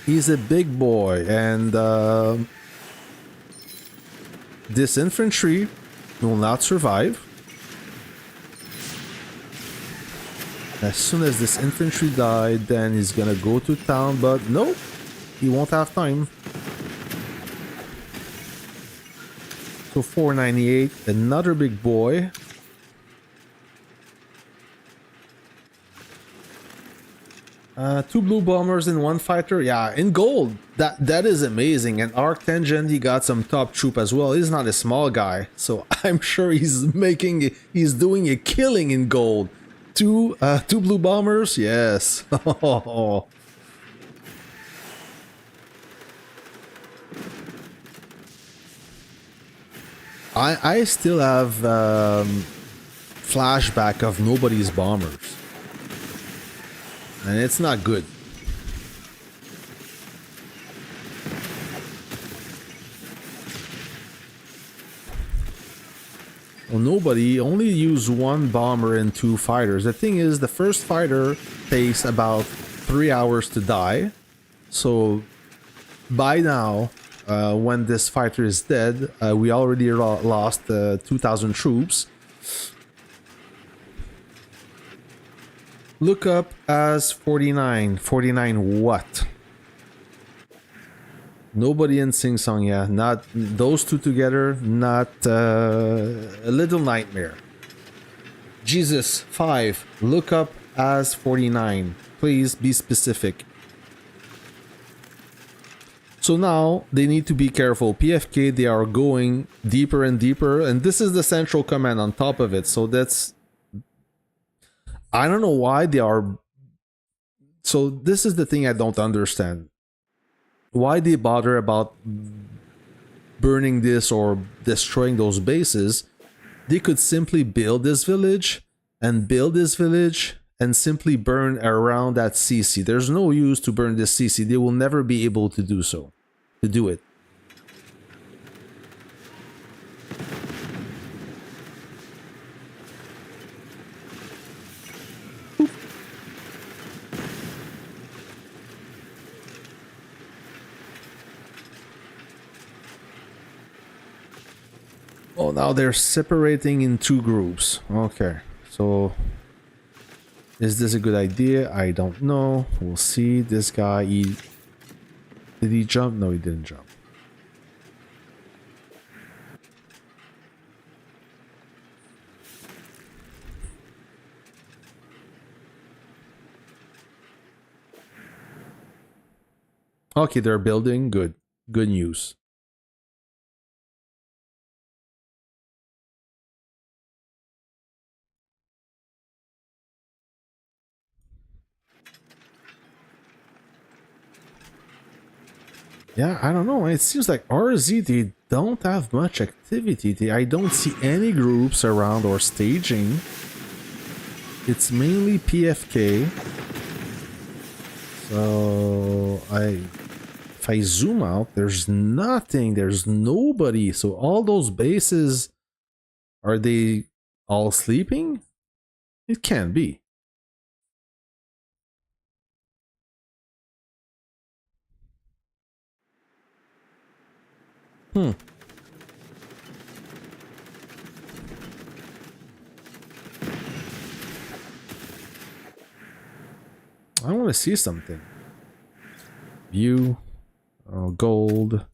He's a big boy, and this infantry will not survive. As soon as this infantry died, then he's gonna go to town, but nope, he won't have time. So 498, another big boy. Two blue bombers in one fighter. Yeah, in gold. That is amazing. And Arc Tangent, he got some top troop as well. He's not a small guy, so I'm sure he's doing a killing in gold. Two blue bombers. Yes. I still have flashback of nobody's bombers, and it's not good. Well, nobody only use one bomber and two fighters. The thing is, the first fighter takes about 3 hours to die. So by now, when this fighter is dead, we already lost 2,000 troops. Look up as 49. 49 what? Nobody in Sing Song, yeah. Not those two together, not a little nightmare. Jesus, 5. Look up as 49. Please be specific. So now they need to be careful. PFK, they are going deeper and deeper, and this is the central command on top of it. So that's... I don't know why they are... So this is the thing I don't understand. Why they bother about burning this or destroying those bases? They could simply build this village and build this village and simply burn around that CC. There's no use to burn this CC. They will never be able to do so. To do it. Oh, now they're separating in two groups. Okay, so is this a good idea? I don't know. We'll see. This guy, did he jump? No, he didn't jump. Okay, they're building. Good. Good news. Yeah, I don't know. It seems like RZ, they don't have much activity. I don't see any groups around or staging. It's mainly PFK. So if I zoom out, there's nothing. There's nobody. So all those bases, are they all sleeping? It can't be. I want to see something. View. Oh, gold.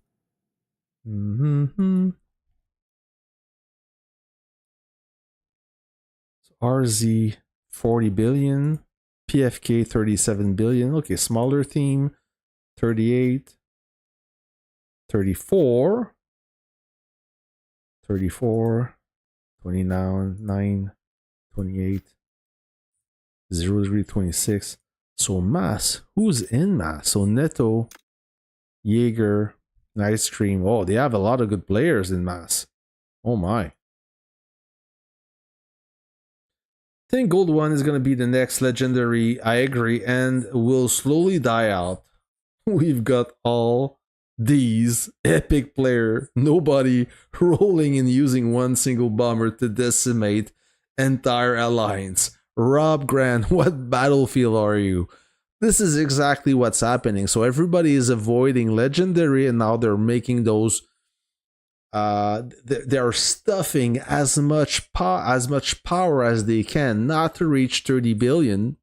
RZ 40 billion. PFK 37 billion. Okay, smaller theme. 38. 34. 34. 29. 28. 0326. So mass. Who's in mass? So Neto, Jaeger, Nice Cream. Oh, they have a lot of good players in mass. Oh my. I think Gold 1 is going to be the next legendary. I agree. And will slowly die out. We've got all these epic players. Nobody rolling and using one single bomber to decimate entire alliance. Rob Grant, what battlefield are you? This is exactly what's happening. So everybody is avoiding legendary, and now they're making those. They're stuffing as much power as they can, not to reach 30 billion.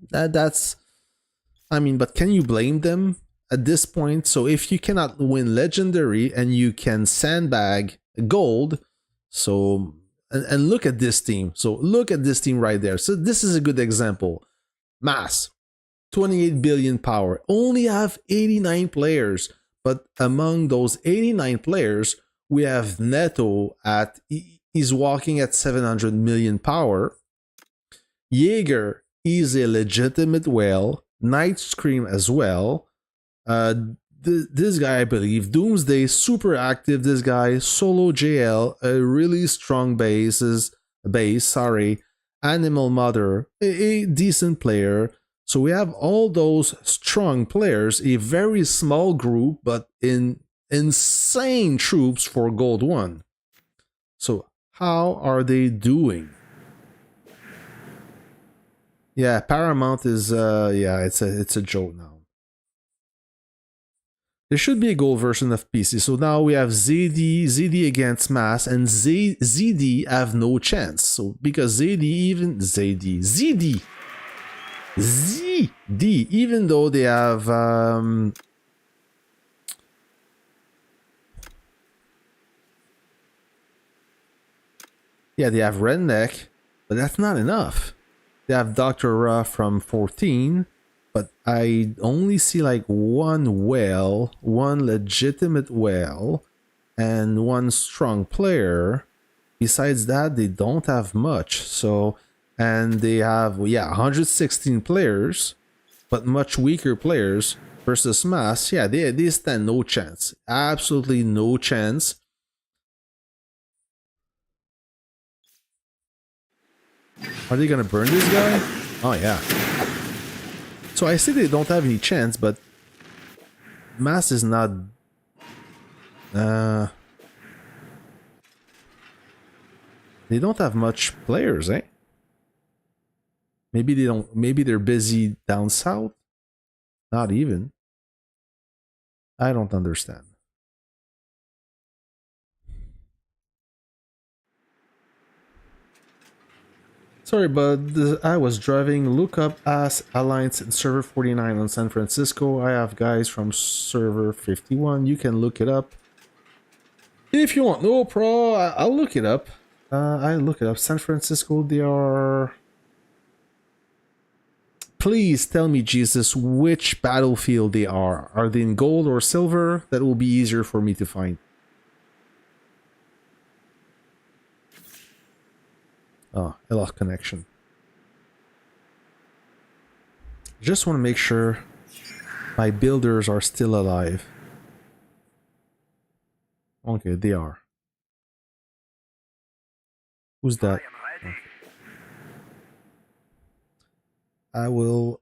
That's. I mean, but can you blame them at this point? So if you cannot win legendary and you can sandbag gold, so. And look at this team. So look at this team right there. So this is a good example. Mass. 28 billion power. Only have 89 players. But among those 89 players, we have Neto at, he's walking at 700 million power. Jaeger is a legitimate whale. Night Scream as well. This guy, I believe. Doomsday, super active. This guy. Solo JL, a really strong base. Animal Mother, a decent player. So we have all those strong players, a very small group, but insane troops for Gold 1. So how are they doing? Yeah, Paramount is yeah, it's a joke now. There should be a gold version of PC. So now we have ZD against Mass, and ZD have no chance. So because ZD, even though they have yeah, they have Redneck, but that's not enough. They have Dr. Ra from 14, but I only see like one whale, one legitimate whale, and one strong player. Besides that, they don't have much. So, and they have, yeah, 116 players, but much weaker players versus Mass. Yeah, they stand no chance. Absolutely no chance. Are they gonna burn this guy? Oh, yeah. So I say they don't have any chance, but Mass is not... they don't have much players, eh? Maybe they don't... maybe they're busy down south? Not even. I don't understand. Sorry, but I was driving. Look up as Alliance in server 49 on San Francisco. I have guys from server 51. You can look it up. If you want, no pro, I'll look it up. I look it up. San Francisco, they are... Please tell me, Jesus, which battlefield they are. Are they in gold or silver? That will be easier for me to find. Oh, I lost connection. Just want to make sure my builders are still alive. Okay, they are. Who's that? Okay. I will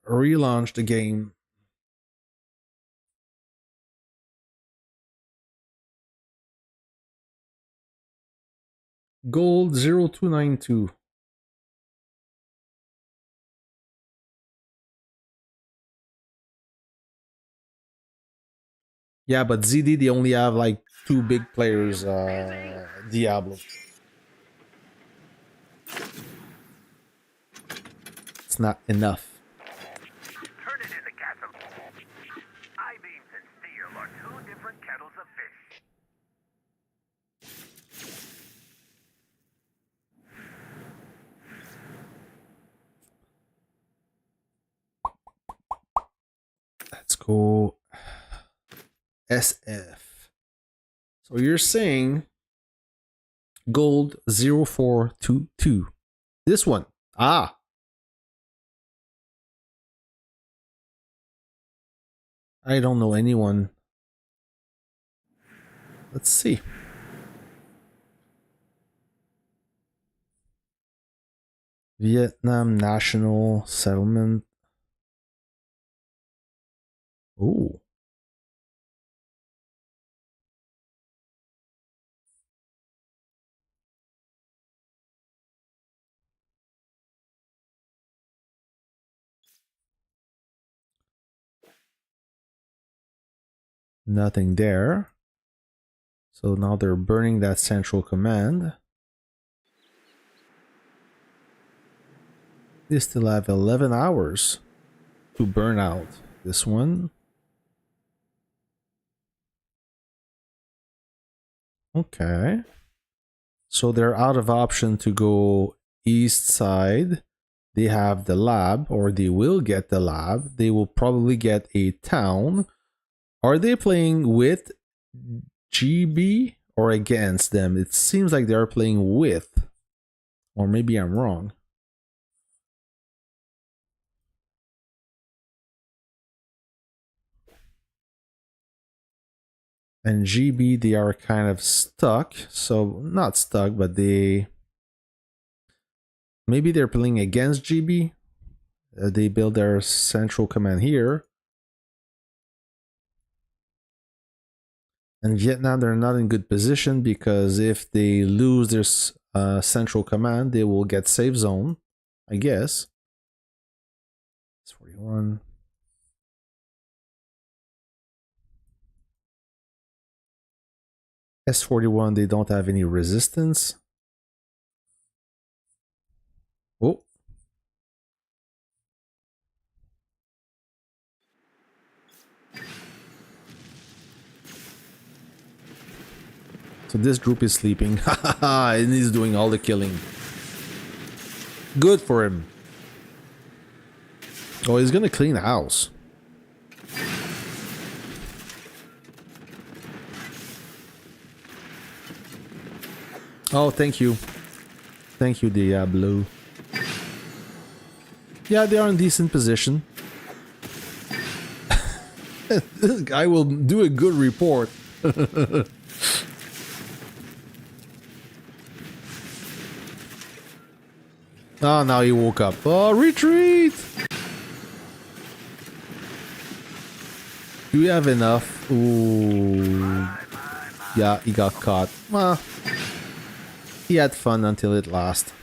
relaunch the game. Gold 0292. Yeah, but ZD, they only have like 2 big players, Diablo. It's not enough. Turn it into gasoline. I-beams and steel are two different kettles of fish. Let's go SF. So you're saying gold 0422. This one. Ah. I don't know anyone. Let's see. Vietnam National Settlement. Ooh. Nothing there. So now they're burning that central command. They still have 11 hours to burn out this one. Okay. So they're out of option to go east side. They have the lab, or they will get the lab. They will probably get a town. Are they playing with GB or against them? It seems like they are playing with. Or maybe I'm wrong. And GB, they are kind of stuck. So, not stuck, but they... Maybe they're playing against GB. They build their central command here. And Vietnam, they're not in good position because if they lose their central command, they will get safe zone, I guess. It's 41. S41, they don't have any resistance. Oh. So this group is sleeping. And he's doing all the killing. Good for him. Oh, he's gonna clean the house. Oh, thank you. Thank you, Diablo. Yeah, they are in decent position. This guy will do a good report. Oh, now he woke up. Oh, retreat! Do we have enough? Ooh. Yeah, he got caught. Well, he had fun until it lasted.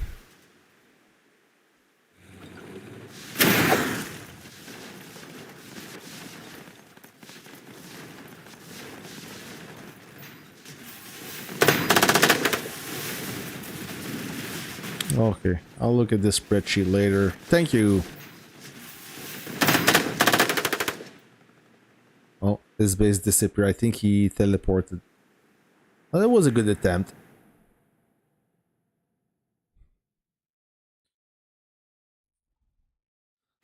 Okay, I'll look at this spreadsheet later. Thank you. Oh, his base disappeared. I think he teleported. Well, that was a good attempt.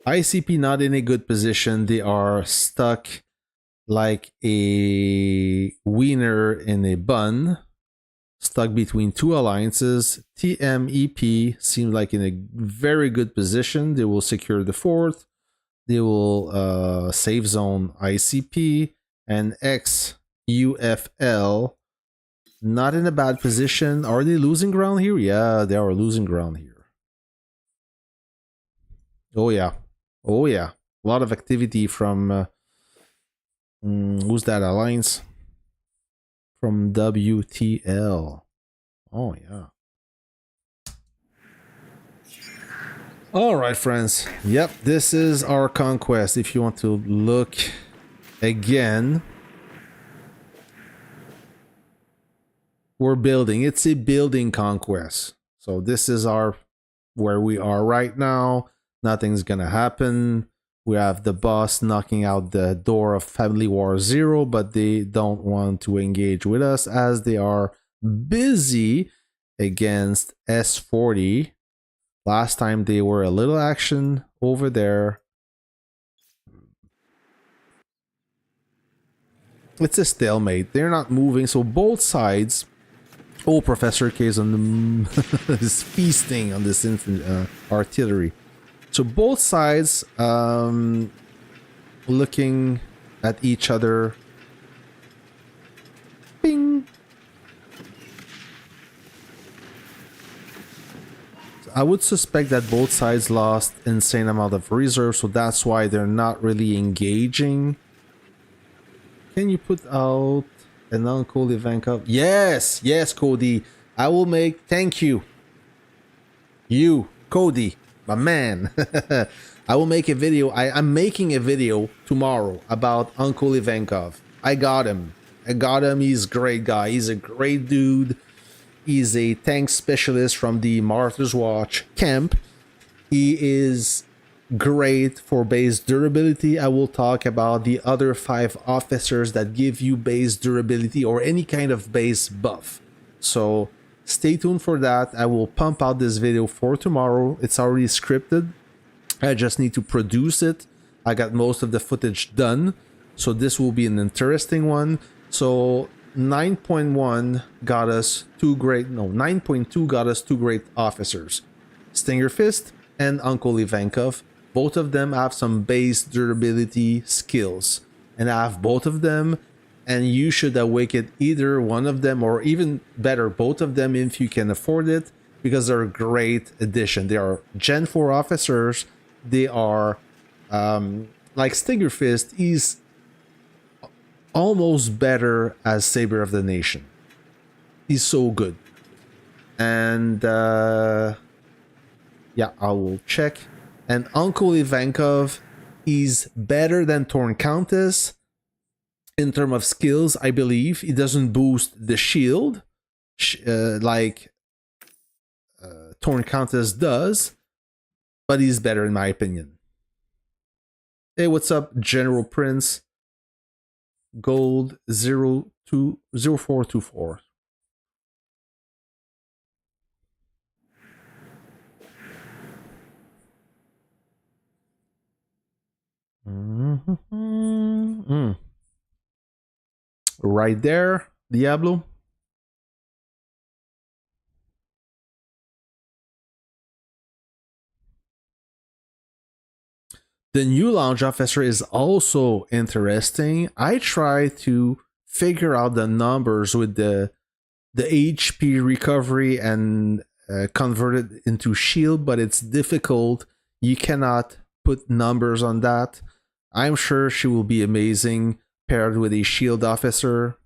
ICP not in a good position. They are stuck like a wiener in a bun. Stuck between two alliances. TMEP seems like in a very good position. They will secure the fort. They will save zone ICP. And XUFL not in a bad position. Are they losing ground here? Yeah, they are losing ground here. Oh yeah. Oh yeah. A lot of activity from who's that alliance? From WTL. Oh, yeah. All right, friends. Yep, this is our conquest. If you want to look again, we're building. It's a building conquest. So this is our where we are right now. Nothing's gonna happen. We have the boss knocking out the door of Family War 0, but they don't want to engage with us as they are busy against S40. Last time they were a little action over there. It's a stalemate. They're not moving, so both sides... Oh, Professor K is on the is feasting on this artillery. So both sides looking at each other. Bing. I would suspect that both sides lost insane amount of reserves, so that's why they're not really engaging. Can you put out an Uncle Ivankov? Yes, yes, Cody. I will make. Thank you. You, Cody. My man. I will make a video. I'm making a video tomorrow about Uncle Ivankov. I got him. He's a great guy. He's a great dude. He's a tank specialist from the Martyr's Watch camp. He is great for base durability. I will talk about the other 5 officers that give you base durability or any kind of base buff. So stay tuned for that. I will pump out this video for tomorrow. It's already scripted. I just need to produce it. I got most of the footage done, so this will be an interesting one. So 9.1 got us 9.2 got us 2 great officers, Stinger Fist and Uncle Ivankov. Both of them have some base durability skills, and I have both of them, and you should awaken either one of them, or even better, both of them if you can afford it, because they're a great addition. They are Gen 4 officers. They are like Stinger Fist. He's almost better as Saber of the Nation. He's so good. And yeah, I will check. And Uncle Ivankov, he's better than Torn Countess in terms of skills, I believe. He doesn't boost the shield like Torn Countess does, but he's better in my opinion. Hey, what's up, General Prince? Gold 0424. Right there, Diablo. The new launch officer is also interesting. I try to figure out the numbers with the HP recovery and convert it into shield, but it's difficult. You cannot put numbers on that. I'm sure she will be amazing paired with a shield officer.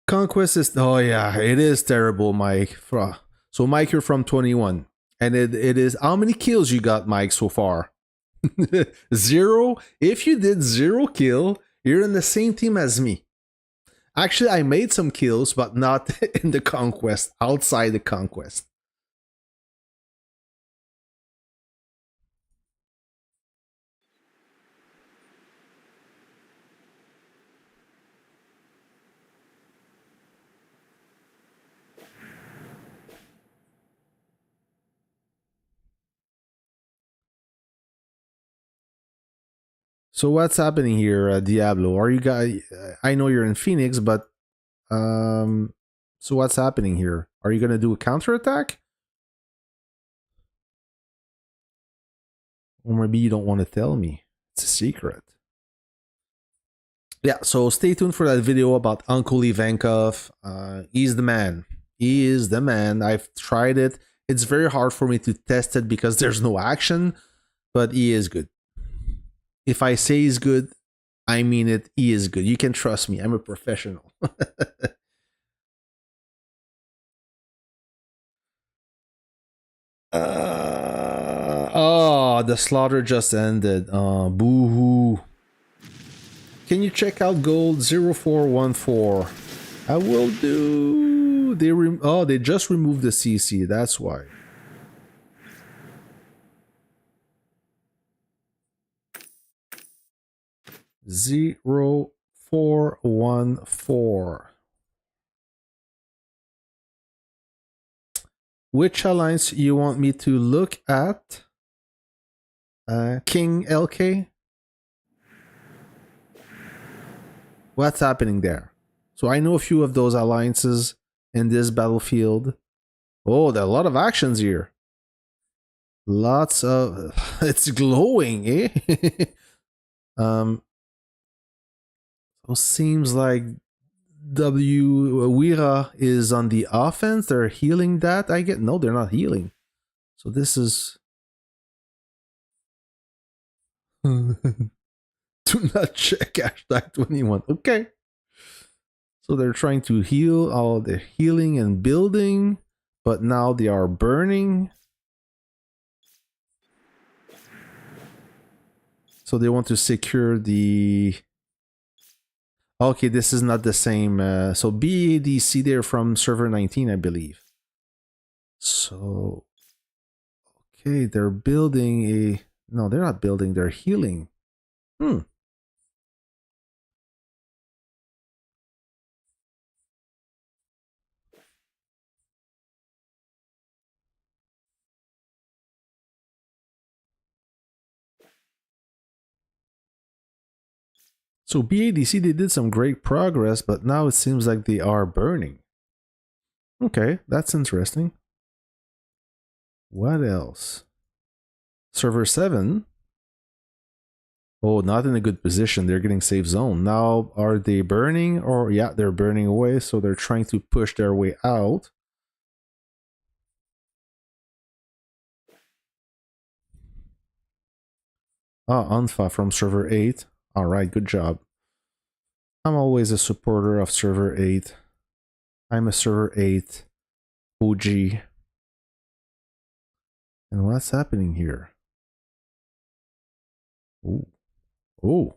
Conquest is, oh yeah, it is terrible, Mike. So Mike, you're from 21. And it is, how many kills you got, Mike, so far? 0? If you did 0 kill, you're in the same team as me. Actually, I made some kills, but not in the Conquest, outside the Conquest. So what's happening here, Diablo? Are you guys? I know you're in Phoenix, but so what's happening here? Are you gonna do a counterattack? Or maybe you don't want to tell me. It's a secret. Yeah, so stay tuned for that video about Uncle Ivankov. He's the man. He is the man. I've tried it. It's very hard for me to test it because there's no action, but he is good. If I say he's good, I mean it. He is good. You can trust me. I'm a professional. Oh, the slaughter just ended. Boo-hoo. Can you check out gold 0414? I will do. They just removed the CC. That's why. Zero 414. Which alliance you want me to look at? King LK? What's happening there? So I know a few of those alliances in this battlefield. Oh, there are a lot of actions here. Lots of... It's glowing, eh? So seems like Wira is on the offense. They're healing that. I get... No, they're not healing. So this is... Do not check hashtag 21. Okay. So they're trying to heal all the healing and building, but now they are burning. So they want to secure the... Okay, this is not the same. So BADC, they're from server 19, I believe. So, okay, they're building a... No, they're not building, they're healing. So BADC, they did some great progress, but now it seems like they are burning. Okay, that's interesting. What else? Server 7. Oh, not in a good position. They're getting safe zone. Now, are they burning? Or, yeah, they're burning away, so they're trying to push their way out. Ah, Anfa from server 8. Alright, good job. I'm always a supporter of server 8. I'm a server 8 OG. And what's happening here? Ooh. Oh.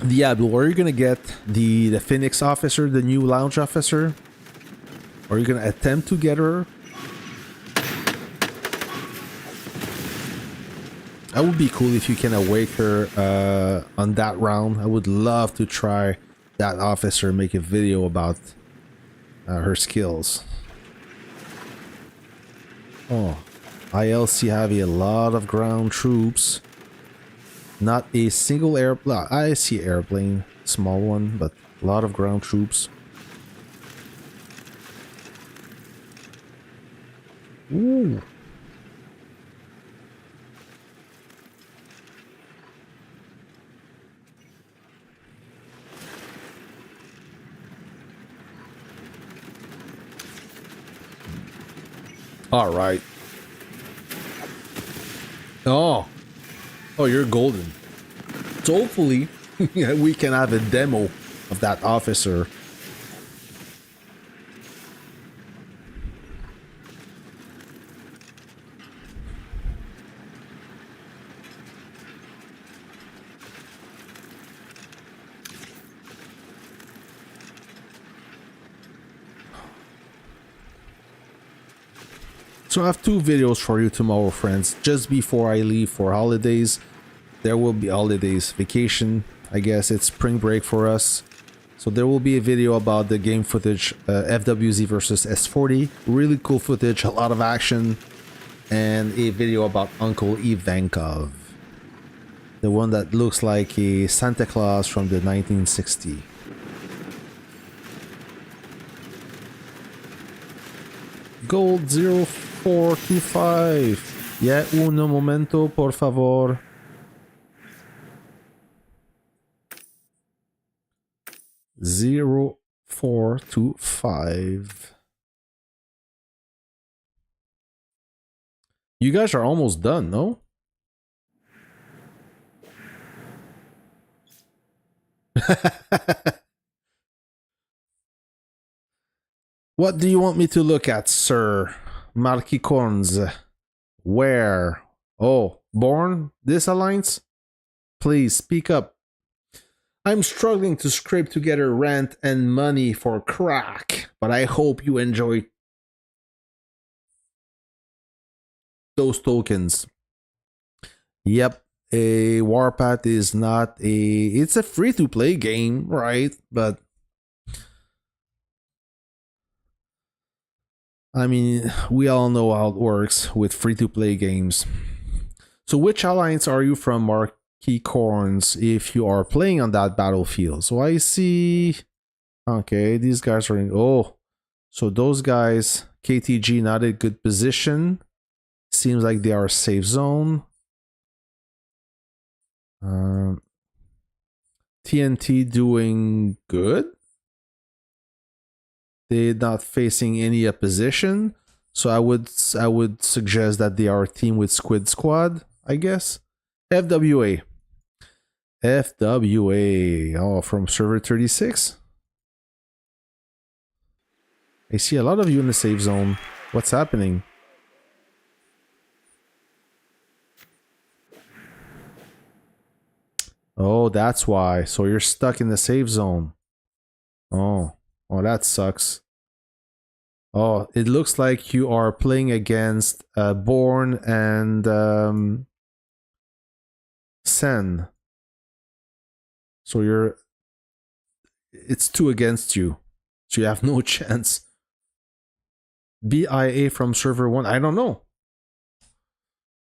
Diablo, are you gonna get the Phoenix officer, the new lounge officer? Are you gonna attempt to get her? That would be cool if you can awake her on that round. I would love to try that officer, make a video about her skills. Oh, ILC have a lot of ground troops. Not a single airplane. I see airplane, small one, but a lot of ground troops. Ooh. All right. Oh. Oh, you're golden. So hopefully we can have a demo of that officer. So I have two videos for you tomorrow, friends. Just before I leave for holidays. There will be holidays, vacation. I guess it's spring break for us. So there will be a video about the game footage, FWZ versus S40. Really cool footage, a lot of action. And a video about Uncle Ivankov. The one that looks like a Santa Claus from the 1960s. Gold 0425. Yeah, uno momento, por favor. 0425. You guys are almost done, no? What do you want me to look at, sir? Marquicorns. Where? Oh, born? This alliance? Please, speak up. I'm struggling to scrape together rent and money for crack, but I hope you enjoy those tokens. Yep, a Warpath is not a... It's a free-to-play game, right? But... I mean, we all know how it works with free-to-play games. So which alliance are you from, Marquis Corns, if you are playing on that battlefield? So I see... Okay, these guys are in... Oh, so those guys, KTG not in good position. Seems like they are safe zone. TNT doing good. They're not facing any opposition, so I would suggest that they are a team with Squid Squad, I guess. FWA. Oh, from server 36. I see a lot of you in the safe zone. What's happening? Oh, that's why. So you're stuck in the safe zone. Oh, that sucks. Oh, it looks like you are playing against Born and Sen. So it's 2 against you. So you have no chance. BIA from server 1. I don't know.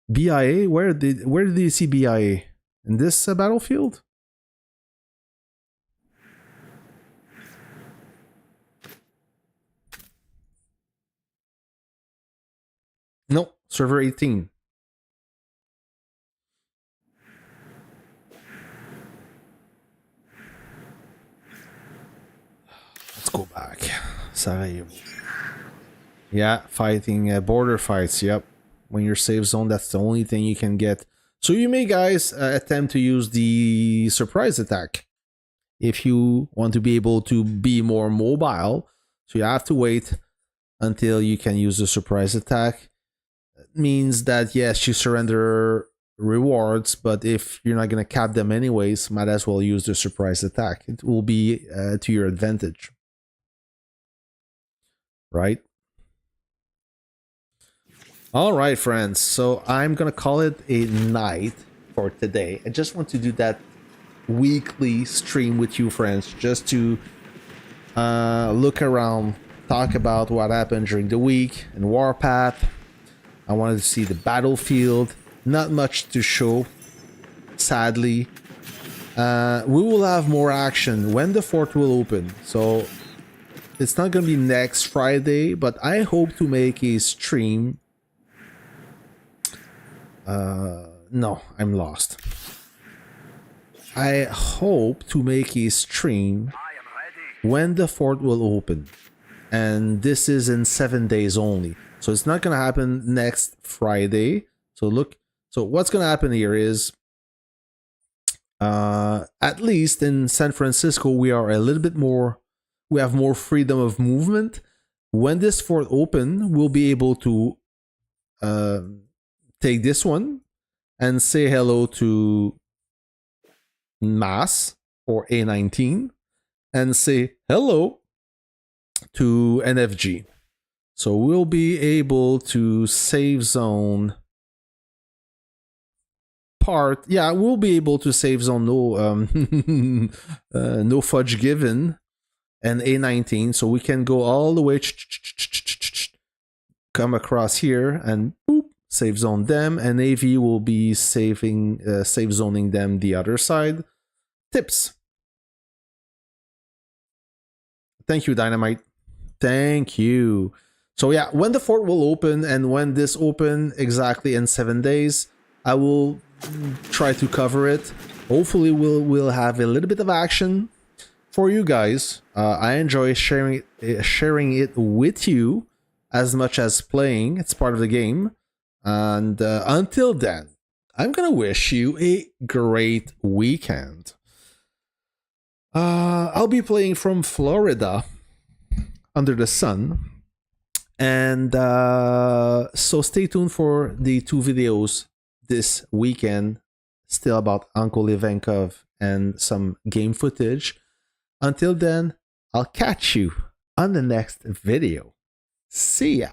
BIA? Where did you see BIA? In this battlefield? No, server 18. Let's go back. Sarajevo. Yeah, fighting border fights. Yep. When you're safe zone, that's the only thing you can get. So you may, guys, attempt to use the surprise attack if you want to be able to be more mobile. So you have to wait until you can use the surprise attack. It means that, yes, you surrender rewards, but if you're not going to cap them anyways, might as well use the surprise attack. It will be to your advantage. Right? All right, friends. So I'm going to call it a night for today. I just want to do that weekly stream with you, friends, just to look around, talk about what happened during the week in Warpath. I wanted to see the battlefield. Not much to show, sadly. We will have more action when the fort will open. So it's not going to be next Friday, but I hope to make a stream. No, I'm lost. I hope to make a stream when the fort will open. And this is in 7 days only. So it's not going to happen next Friday. So look, so what's going to happen here is, at least in San Francisco, we are a little bit more, we have more freedom of movement. When this fort open, we'll be able to take this one and say hello to Mass or A19 and say hello to NFG. So we'll be able to save zone part. Yeah, we'll be able to save zone no fudge given and A19. So we can go all the way, come across here and boop, save zone them, and AV will be save zoning them the other side. Tips. Thank you, Dynamite. Thank you. So yeah, when the fort will open and when this open exactly in 7 days, I will try to cover it. Hopefully we'll have a little bit of action for you guys. I enjoy sharing it with you as much as playing. It's part of the game. And until then, I'm gonna wish you a great weekend. I'll be playing from Florida under the sun. And so stay tuned for the 2 videos this weekend, still about Uncle Ivankov and some game footage. Until then, I'll catch you on the next video. See ya!